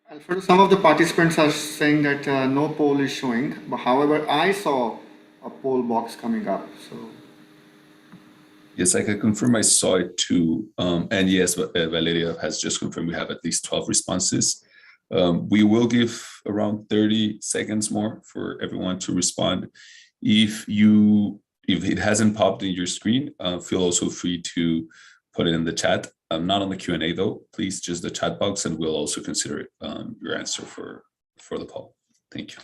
Alfredo, some of the participants are saying that no poll is showing, but however, I saw a poll box coming up. So Yes, I can confirm I saw it too. And yes, Valeria has just confirmed we have at least 12 responses. We will give around 30 seconds more for everyone to respond. If it hasn't popped in your screen, feel also free to put it in the chat. Not on the Q&A though, please, just the chat box, and we'll also consider it, your answer for the poll. Thank you.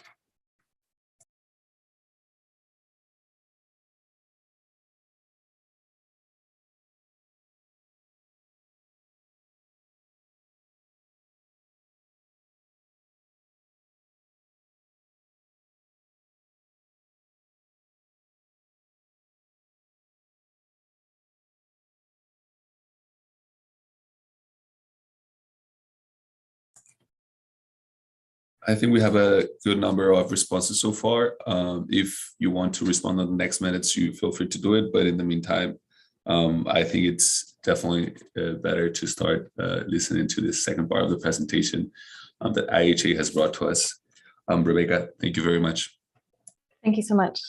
I think we have a good number of responses so far. If you want to respond in the next minutes, you feel free to do it. But in the meantime, I think it's definitely better to start listening to this second part of the presentation that IHA has brought to us. Rebecca, thank you very much. Thank you so much.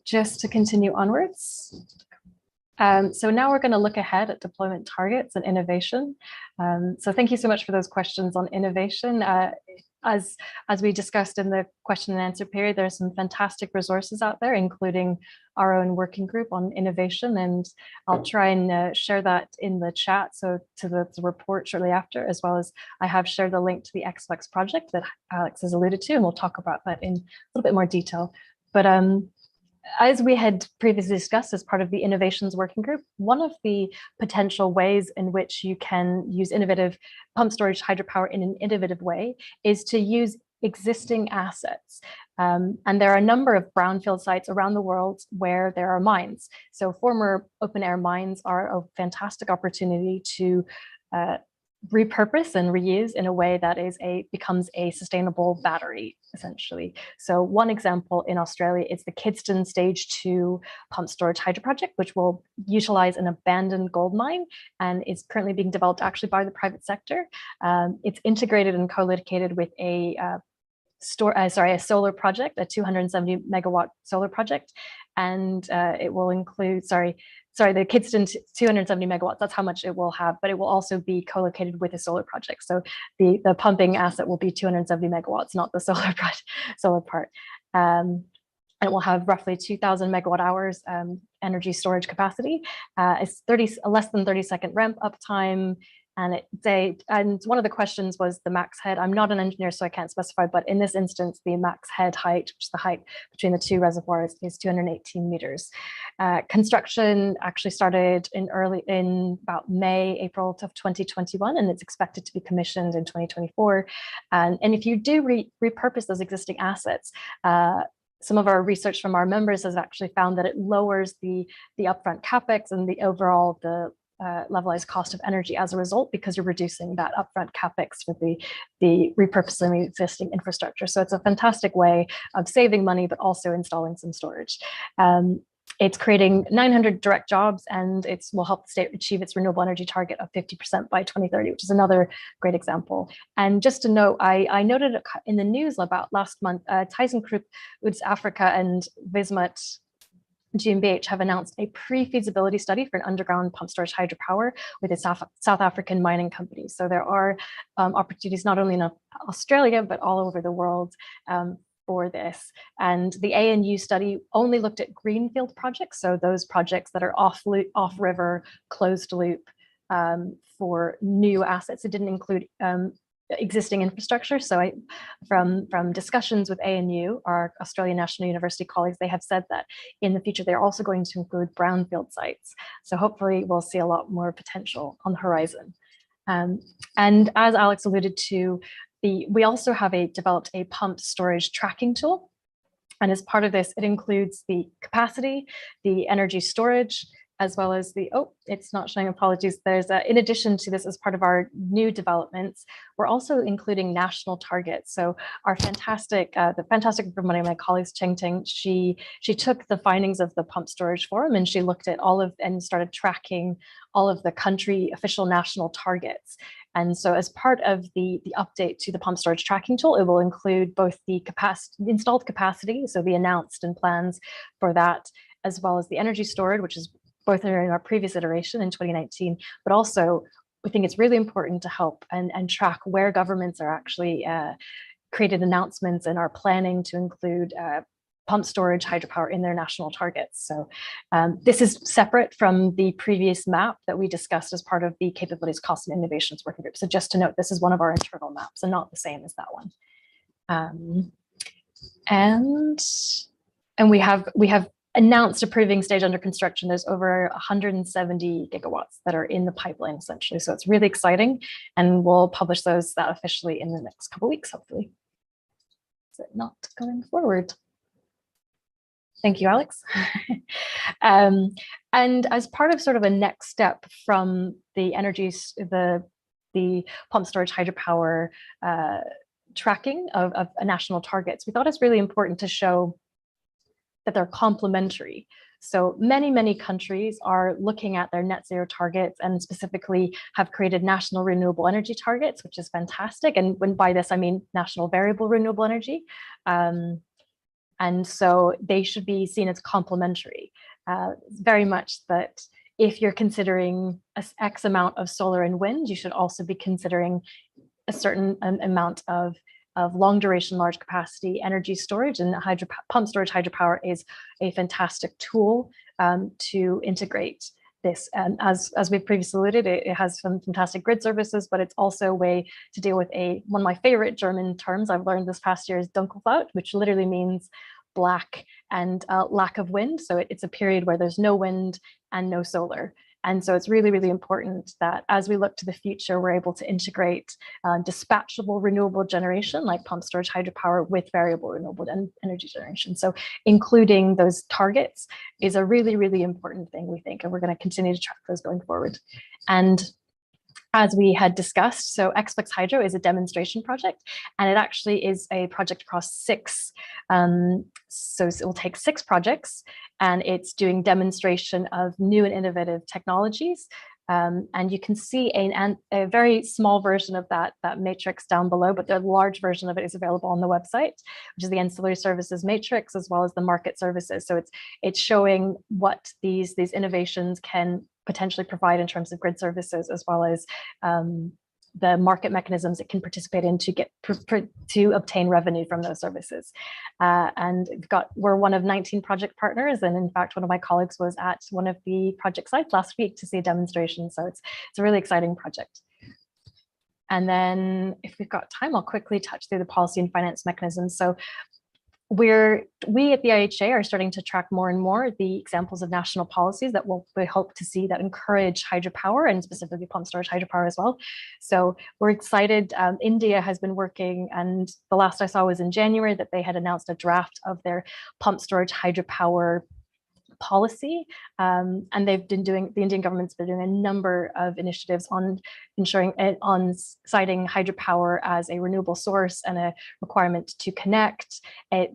Just to continue onwards. So now we're going to look ahead at deployment targets and innovation. So thank you so much for those questions on innovation. As we discussed in the question and answer period, there are some fantastic resources out there, including our own working group on innovation. And I'll try and share that in the chat, so to the report shortly after, as well as I have shared the link to the XFlex project that Alex has alluded to, and we'll talk about that in a little bit more detail. But as we had previously discussed as part of the innovations working group, one of the potential ways in which you can use innovative pump storage hydropower in an innovative way is to use existing assets. And there are a number of brownfield sites around the world where there are mines. So former open air mines are a fantastic opportunity to repurpose and reuse in a way that becomes a sustainable battery, essentially. So one example in Australia is the Kidston Stage 2 pump storage hydro project, which will utilize an abandoned gold mine and is currently being developed actually by the private sector. It's integrated and co-located with a solar project, a 270 megawatt solar project, and it will include, the Kidston 270 megawatts, that's how much it will have, but it will also be co-located with a solar project. So the pumping asset will be 270 megawatts, not the solar part. And it will have roughly 2,000 megawatt hours energy storage capacity. It's less than 30-second ramp up time. And one of the questions was the max head. I'm not an engineer, so I can't specify, but in this instance, the max head height, which is the height between the two reservoirs, is 218 meters. Construction actually started in about April of 2021, and it's expected to be commissioned in 2024. And if you do repurpose those existing assets, some of our research from our members has actually found that it lowers the upfront capex and the overall levelized cost of energy as a result, because you're reducing that upfront capex with the repurposing the existing infrastructure. So it's a fantastic way of saving money, but also installing some storage. It's creating 900 direct jobs, and it will help the state achieve its renewable energy target of 50% by 2030, which is another great example. And just to note, I noted in the news about last month, ThyssenKrupp Woods Africa and Vismut GmbH have announced a pre-feasibility study for an underground pump storage hydropower with a South African mining company. So there are opportunities not only in Australia, but all over the world for this. And the ANU study only looked at greenfield projects, so those projects that are off-river, closed loop for new assets. It didn't include existing infrastructure. So from discussions with ANU, our Australian National University colleagues, they have said that in the future, they're also going to include brownfield sites. So hopefully we'll see a lot more potential on the horizon. And as Alex alluded to, we also have developed a pump storage tracking tool. And as part of this, it includes the capacity, the energy storage, as well as it's not showing, apologies. There's in addition to this, as part of our new developments, we're also including national targets. So our the fantastic group of one of my colleagues, Cheng Ting, she took the findings of the Pump Storage Forum, and she looked at and started tracking all of the country official national targets. And so as part of the update to the pump storage tracking tool, it will include both the installed capacity, so the announced and plans for that, as well as the energy stored, which is both in our previous iteration in 2019, but also we think it's really important to help and track where governments are actually created announcements and are planning to include pump storage hydropower in their national targets. So this is separate from the previous map that we discussed as part of the Capabilities, Costs, and Innovations Working Group. So just to note, this is one of our internal maps and not the same as that one. And we have announced approving stage under construction. There's over 170 gigawatts that are in the pipeline, essentially. So it's really exciting, and we'll publish that officially in the next couple of weeks, hopefully. Is it not going forward? Thank you, Alex. And as part of sort of a next step from the pump storage hydropower tracking of national targets, we thought it's really important to show that they're complementary. So many countries are looking at their net zero targets and specifically have created national renewable energy targets, which is fantastic. And when by this, I mean national variable renewable energy. And so they should be seen as complementary. Very much that if you're considering X amount of solar and wind, you should also be considering a certain amount of long duration, large capacity energy storage, and pump storage hydropower is a fantastic tool to integrate this. And as we've previously alluded, it has some fantastic grid services, but it's also a way to deal with one of my favorite German terms I've learned this past year is Dunkelflaut, which literally means black and lack of wind. So it's a period where there's no wind and no solar. And so it's really important that as we look to the future, we're able to integrate dispatchable renewable generation like pump storage hydropower with variable renewable energy generation. So including those targets is a really important thing, we think, and we're going to continue to track those going forward. And as we had discussed, so Xflix Hydro is a demonstration project, and it actually is a project across 6. So it will take 6 projects, and it's doing demonstration of new and innovative technologies. And you can see a very small version of that matrix down below, but the large version of it is available on the website, which is the ancillary services matrix, as well as the market services. So it's showing what these innovations can potentially provide in terms of grid services, as well as the market mechanisms it can participate in to obtain revenue from those services. And we're one of 19 project partners, and in fact, one of my colleagues was at one of the project sites last week to see a demonstration. So it's a really exciting project. And then, if we've got time, I'll quickly touch through the policy and finance mechanisms. So we at the IHA are starting to track more and more the examples of national policies that we hope to see that encourage hydropower, and specifically pump storage hydropower as well. So we're excited. India has been working, and the last I saw was in January that they had announced a draft of their pump storage hydropower policy, and the Indian government's been doing a number of initiatives on citing hydropower as a renewable source and a requirement to connect it.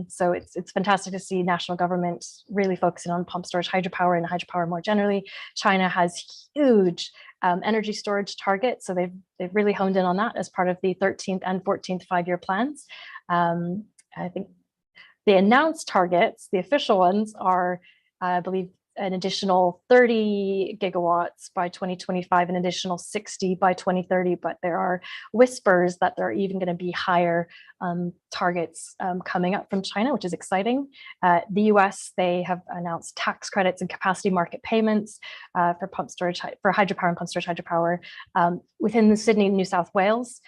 So it's fantastic to see national government really focusing on pump storage hydropower and hydropower more generally. China has huge energy storage targets, so they've really honed in on that as part of the 13th and 14th 5-year plans. I think the announced targets, the official ones, are, I believe, an additional 30 gigawatts by 2025, an additional 60 by 2030, but there are whispers that there are even going to be higher targets coming up from China, which is exciting. The US, they have announced tax credits and capacity market payments for hydropower and pump storage hydropower. Within the Sydney, New South Wales,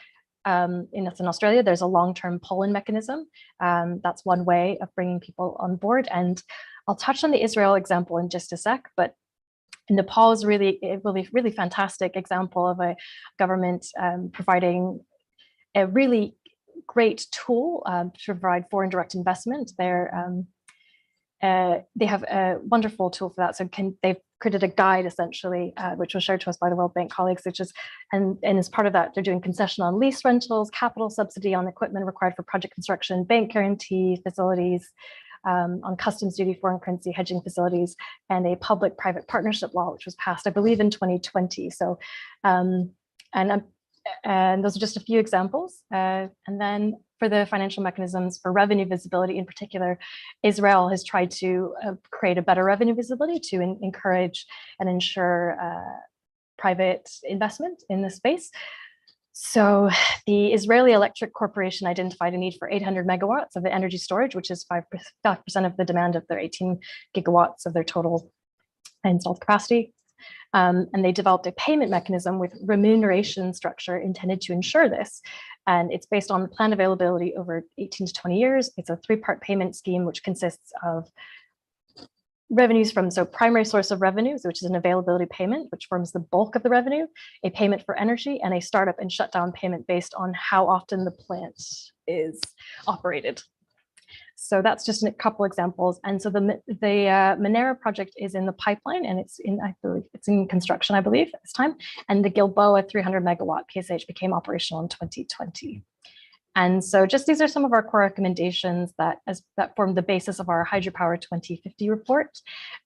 in Australia, there's a long-term pull-in mechanism. That's one way of bringing people on board. And I'll touch on the Israel example in just a sec, but Nepal is really fantastic example of a government providing a really great tool to provide foreign direct investment. They have a wonderful tool for that. So they've created a guide essentially, which was shared to us by the World Bank colleagues, and as part of that, they're doing concession on lease rentals, capital subsidy on equipment required for project construction, bank guarantee facilities, on customs duty, foreign currency hedging facilities, and a public-private partnership law, which was passed, I believe, in 2020. So, and those are just a few examples. And then for the financial mechanisms for revenue visibility in particular, Israel has tried to create a better revenue visibility to encourage and ensure private investment in this space. So the Israeli Electric Corporation identified a need for 800 megawatts of energy storage, which is 5% of the demand of their 18 gigawatts of their total installed capacity. And they developed a payment mechanism with remuneration structure intended to ensure this. And it's based on planned availability over 18 to 20 years. It's a 3-part payment scheme, which consists of revenues from, so primary source of revenues, which is an availability payment, which forms the bulk of the revenue, a payment for energy, and a startup and shutdown payment based on how often the plant is operated. So that's just a couple examples. And so the Monera project is in the pipeline, and I believe it's in construction, I believe, at this time. And the Gilboa 300 megawatt PSH became operational in 2020. And so just these are some of our core recommendations that form the basis of our Hydropower 2050 report.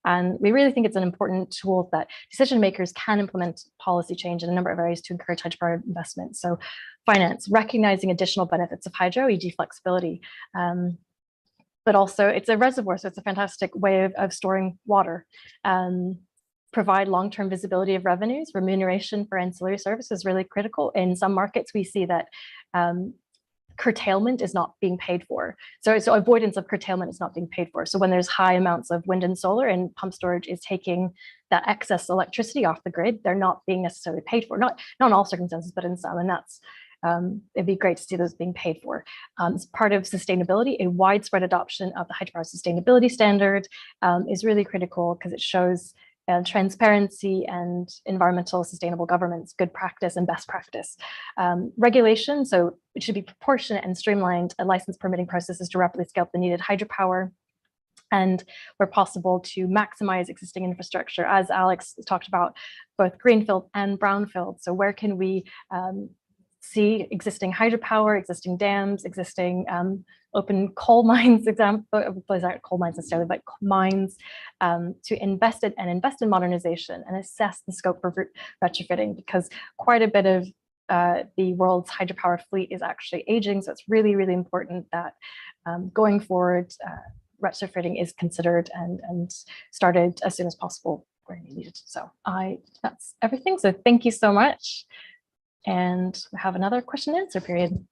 And we really think it's an important tool that decision makers can implement policy change in a number of areas to encourage hydropower investment. So finance, recognizing additional benefits of hydro, e.g. flexibility, but also it's a reservoir, so it's a fantastic way of storing water. Provide long-term visibility of revenues. Remuneration for ancillary services is really critical. In some markets, we see that curtailment is not being paid for. So avoidance of curtailment is not being paid for. So when there's high amounts of wind and solar and pump storage is taking that excess electricity off the grid, they're not being necessarily paid for. Not in all circumstances, but in some, and that's it'd be great to see those being paid for. As part of sustainability, a widespread adoption of the Hydropower sustainability standard is really critical because it shows transparency and environmental sustainable governance, good practice and best practice. Regulation, so it should be proportionate and streamlined. A license permitting processes to rapidly scale up the needed hydropower, and where possible to maximize existing infrastructure, as Alex talked about, both Greenfield and Brownfield. So where can we see existing hydropower, existing dams, existing open coal mines, aren't coal mines necessarily, but mines, to invest in modernization and assess the scope for retrofitting, because quite a bit of the world's hydropower fleet is actually aging. So it's really, really important that going forward, retrofitting is considered and started as soon as possible where needed. So that's everything. So thank you so much. And we have another question and answer period.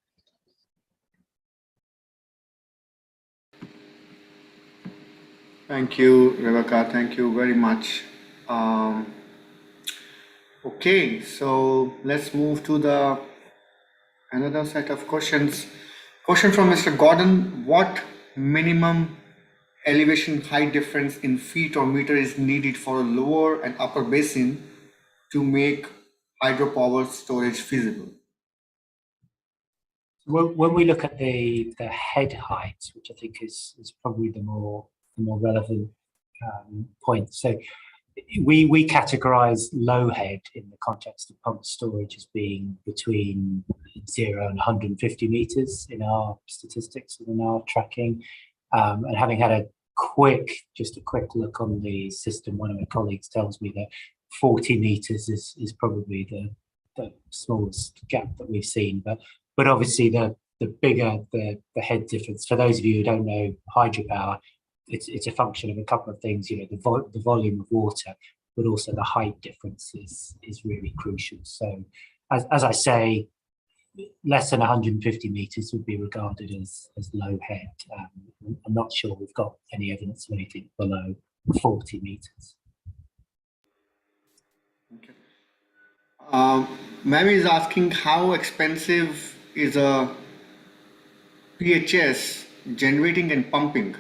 Thank you, Rebecca. Thank you very much. Okay, so let's move to another set of questions. Question from Mr. Gordon: what minimum elevation height difference in feet or meter is needed for a lower and upper basin to make hydropower storage feasible? When we look at the head height, which I think is probably the more relevant point, so we categorize low head in the context of pumped storage as being between 0 and 150 meters in our statistics and in our tracking. And having had a quick look on the system, one of my colleagues tells me that 40 meters is probably the smallest gap that we've seen. But obviously the bigger the head difference, for those of you who don't know hydropower, it's a function of a couple of things, the volume of water, but also the height difference is really crucial. So as I say, less than 150 meters would be regarded as low head. I'm not sure we've got any evidence of anything below 40 meters. Okay. Mary is asking, how expensive is a PHS generating and pumping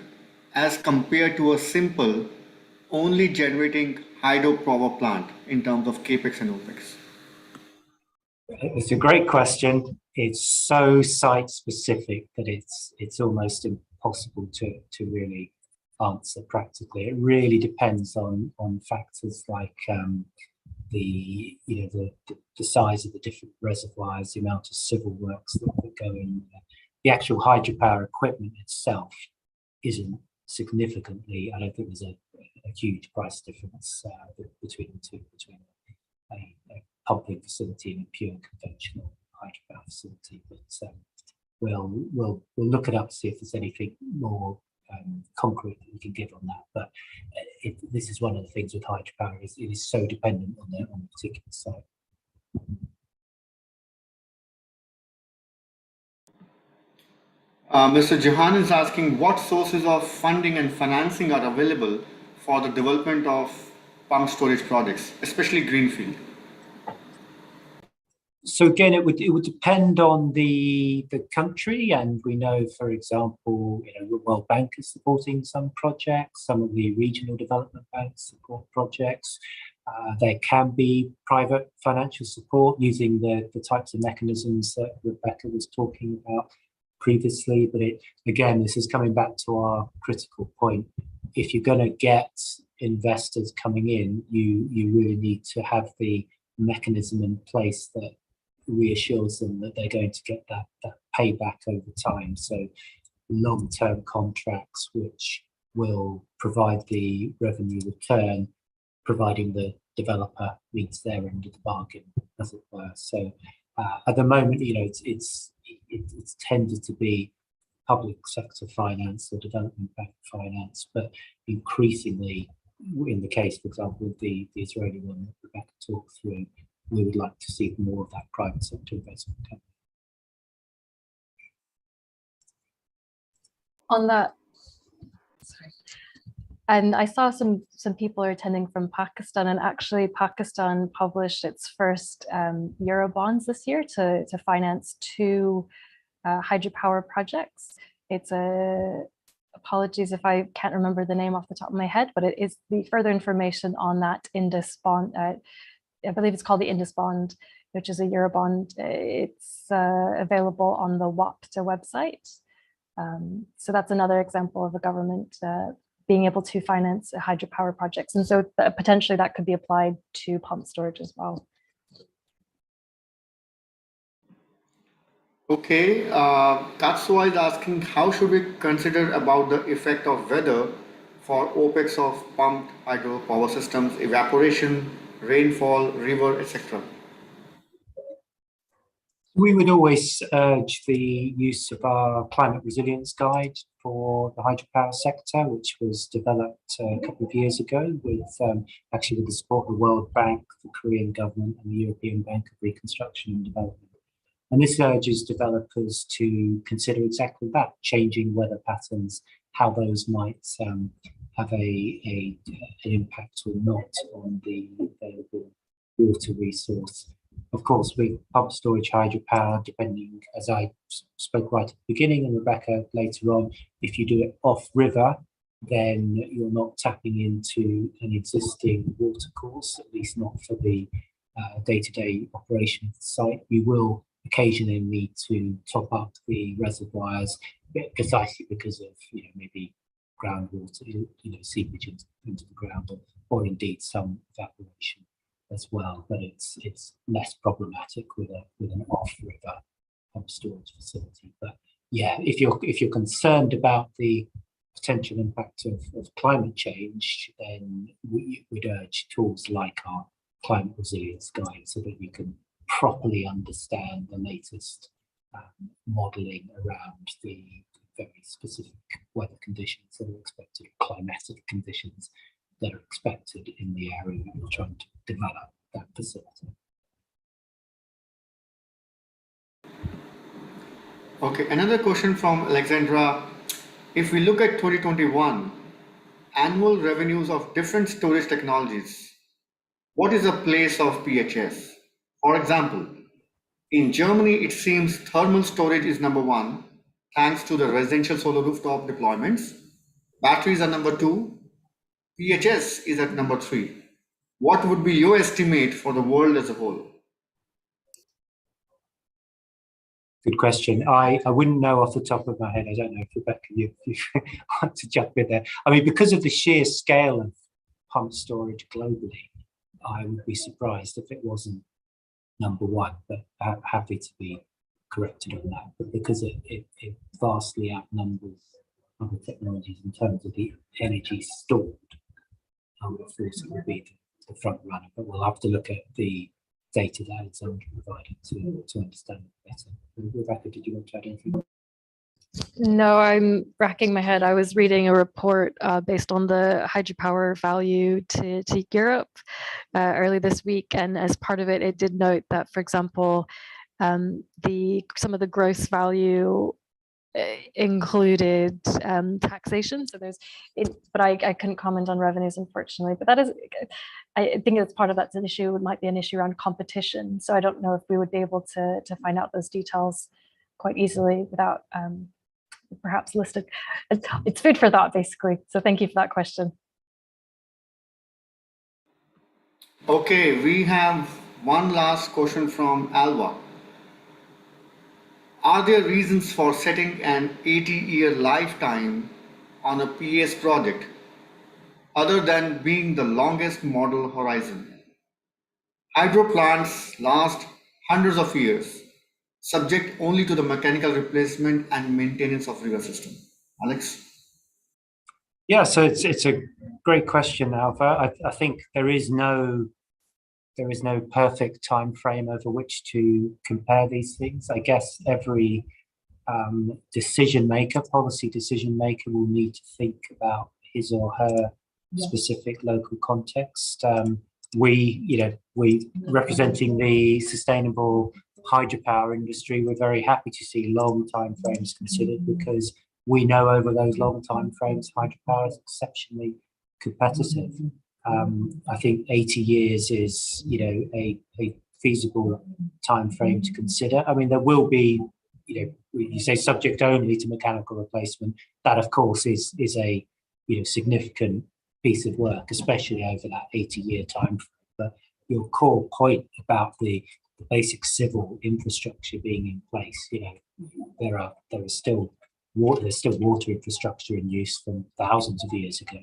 as compared to a simple only generating hydropower plant in terms of capex and opex? It's a great question. It's so site specific that it's almost impossible to really answer practically. It really depends on factors like the size of the different reservoirs, the amount of civil works that go in. The actual hydropower equipment itself isn't significantly. I don't think there's a huge price difference between the two, between a pumping facility and a pure conventional hydropower facility. But we'll look it up, see if there's anything more concrete that we can give on that. But this is one of the things with hydropower, it is so dependent on the particular site. Mr. Johan is asking, what sources of funding and financing are available for the development of pump storage projects, especially Greenfield? So again, it would depend on the country, and we know, for example, the World Bank is supporting some projects. Some of the regional development banks support projects. There can be private financial support using the types of mechanisms that Rebecca was talking about previously, but again, this is coming back to our critical point. If you're going to get investors coming in, you really need to have the mechanism in place that reassures them that they're going to get that payback over time. So long-term contracts which will provide the revenue return, providing the developer meets their end of the bargain, as it were. So at the moment, it's tended to be public sector finance or development bank finance, but increasingly, in the case, for example, of the Israeli one that Rebecca talked through, we would like to see more of that private sector investment come. On that, sorry. And I saw some people are attending from Pakistan, and actually Pakistan published its first Euro bonds this year to finance 2 hydropower projects. It's apologies if I can't remember the name off the top of my head, but it is the further information on that Indus bond. I believe it's called the Indus bond, which is a Euro bond. It's available on the WAPTA website. So that's another example of a government being able to finance hydropower projects. And so potentially that could be applied to pump storage as well. Okay, Katsuo is asking, how should we consider about the effect of weather for OPEX of pumped hydro power systems, evaporation, rainfall, river, etc.? We would always urge the use of our climate resilience guide for the hydropower sector, which was developed a couple of years ago with actually with the support of the World Bank, the Korean government, and the European Bank of Reconstruction and Development. And this urges developers to consider exactly that, changing weather patterns, how those might have an impact or not on the available water resource. Of course, with pump storage hydropower, depending, as I spoke right at the beginning and Rebecca later on, if you do it off river, then you're not tapping into an existing water course, at least not for the day-to-day operation of the site. You will occasionally need to top up the reservoirs, precisely because of maybe groundwater, seepage into the ground, or indeed some evaporation as well. But it's less problematic with an off-river pump storage facility. But yeah, if you're concerned about the potential impact of climate change, then we'd urge tools like our climate resilience guide, so that you can properly understand the latest modelling around the very specific weather conditions that are expected, climatic conditions that are expected in the area that you're trying to develop that facility. Okay, another question from Alexandra. If we look at 2021, annual revenues of different storage technologies, what is the place of PHS? For example, in Germany, it seems thermal storage is number 1, thanks to the residential solar rooftop deployments. Batteries are number 2. PHS is at number 3. What would be your estimate for the world as a whole? Good question. I wouldn't know off the top of my head. I don't know if Rebecca, you want to jump in there. I mean, because of the sheer scale of pump storage globally, I would be surprised if it wasn't number 1, but I'm happy to be corrected on that. But because it vastly outnumbers other technologies in terms of the energy stored, I would have thought it would be the front runner. But we'll have to look at the data that Alexandra provided to understand it better. Rebecca, did you want to add anything? No, I'm racking my head. I was reading a report based on the hydropower value to Europe early this week, and as part of it, it did note that, for example, some of the gross value included taxation. So but I couldn't comment on revenues, unfortunately. But that is, I think it's part of that's an issue. It might be an issue around competition. So I don't know if we would be able to find out those details quite easily without perhaps listed. It's food for thought, basically. So thank you for that question. Okay, we have one last question from Alva. are there reasons for setting an 80-year lifetime on a PS project other than being the longest model horizon? Hydro plants last hundreds of years, subject only to the mechanical replacement and maintenance of river system. Alex? Yeah, so it's a great question, Alva. I think there is no perfect time frame over which to compare these things. I guess every policy decision maker will need to think about his or her specific local context. We representing the sustainable hydropower industry, we're very happy to see long time frames considered, because we know over those long time frames hydropower is exceptionally competitive. I think 80 years is a feasible time frame to consider. I mean, there will be, you say subject only to mechanical replacement. That, of course, is a significant piece of work, especially over that 80-year time frame. But your core point about the basic civil infrastructure being in place, there's still water infrastructure in use from thousands of years ago.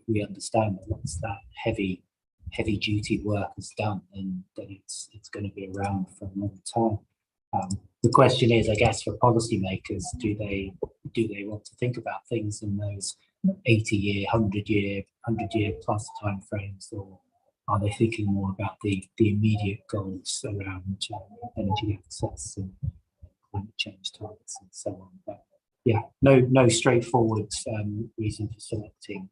We understand that once that heavy duty work is done, then it's going to be around for a long time. The question is, I guess, for policymakers, do they want to think about things in those 80-year, 100-year plus timeframes, or are they thinking more about the immediate goals around energy access and climate change targets and so on? But yeah, no straightforward reason for selecting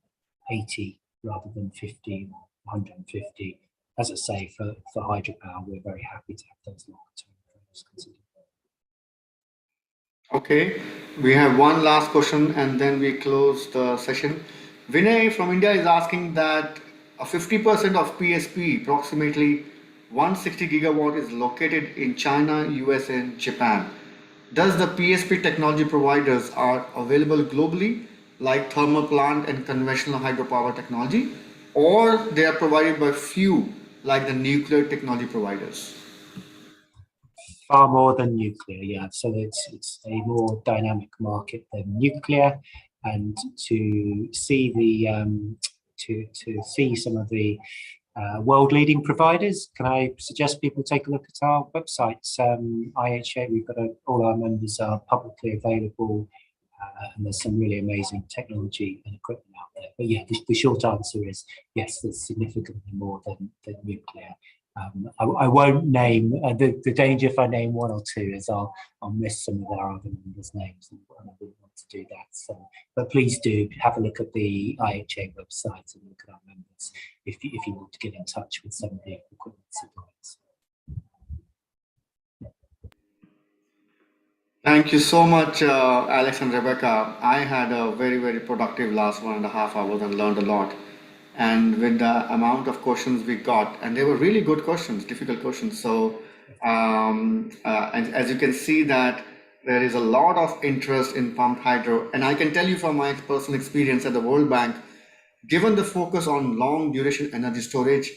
80 rather than 50 or 150. As I say, for hydropower, we're very happy to have those long-term frames considered. Okay, we have one last question and then we close the session. Vinay from India is asking that 50% of PSP, approximately 160 gigawatt, is located in China, US, and Japan. Does the PSP technology providers are available globally, like thermal plant and conventional hydropower technology, or they are provided by few, like the nuclear technology providers? Far more than nuclear, yeah. So it's a more dynamic market than nuclear, and to see to see some of the world-leading providers, can I suggest people take a look at our websites? IHA, we've got all our members are publicly available, and there's some really amazing technology and equipment out there. But yeah, the short answer is yes, there's significantly more than nuclear. I won't name, the danger if I name one or two is I'll miss some of our other members' names, and I wouldn't want to do that. So, but please do have a look at the IHA website and look at our members if you want to get in touch with some of the equipment suppliers. Thank you so much, Alex and Rebecca. I had a very, very productive last 1.5 hours and learned a lot. And with the amount of questions we got, and they were really good questions, difficult questions. So, and as you can see that there is a lot of interest in pumped hydro. And I can tell you from my personal experience at the World Bank, given the focus on long duration energy storage,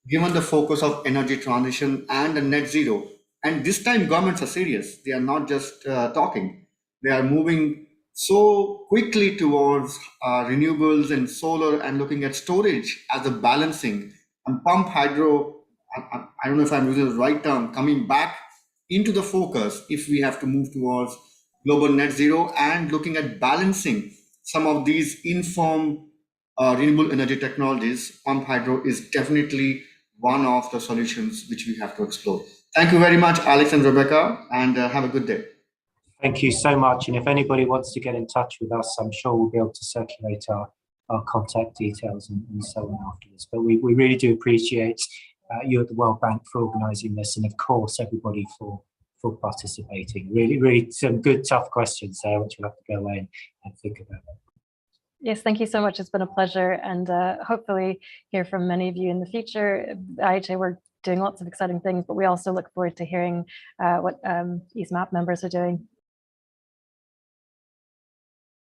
given the focus of energy transition and the net zero, and this time governments are serious. They are not just talking. They are moving so quickly towards renewables and solar and looking at storage as a balancing, and pump hydro, I don't know if I'm using the right term, coming back into the focus if we have to move towards global net zero, and looking at balancing some of these informed renewable energy technologies. Pump hydro is definitely one of the solutions which we have to explore. Thank you very much, Alex and Rebecca, and have a good day. Thank you so much. And if anybody wants to get in touch with us, I'm sure we'll be able to circulate our contact details and so on afterwards. But we really do appreciate you at the World Bank for organising this, and of course everybody for participating. Really some good tough questions there, which we'll have to go away and think about. Yes, thank you so much. It's been a pleasure, and hopefully hear from many of you in the future. IHA, we're doing lots of exciting things, but we also look forward to hearing what EastMap members are doing.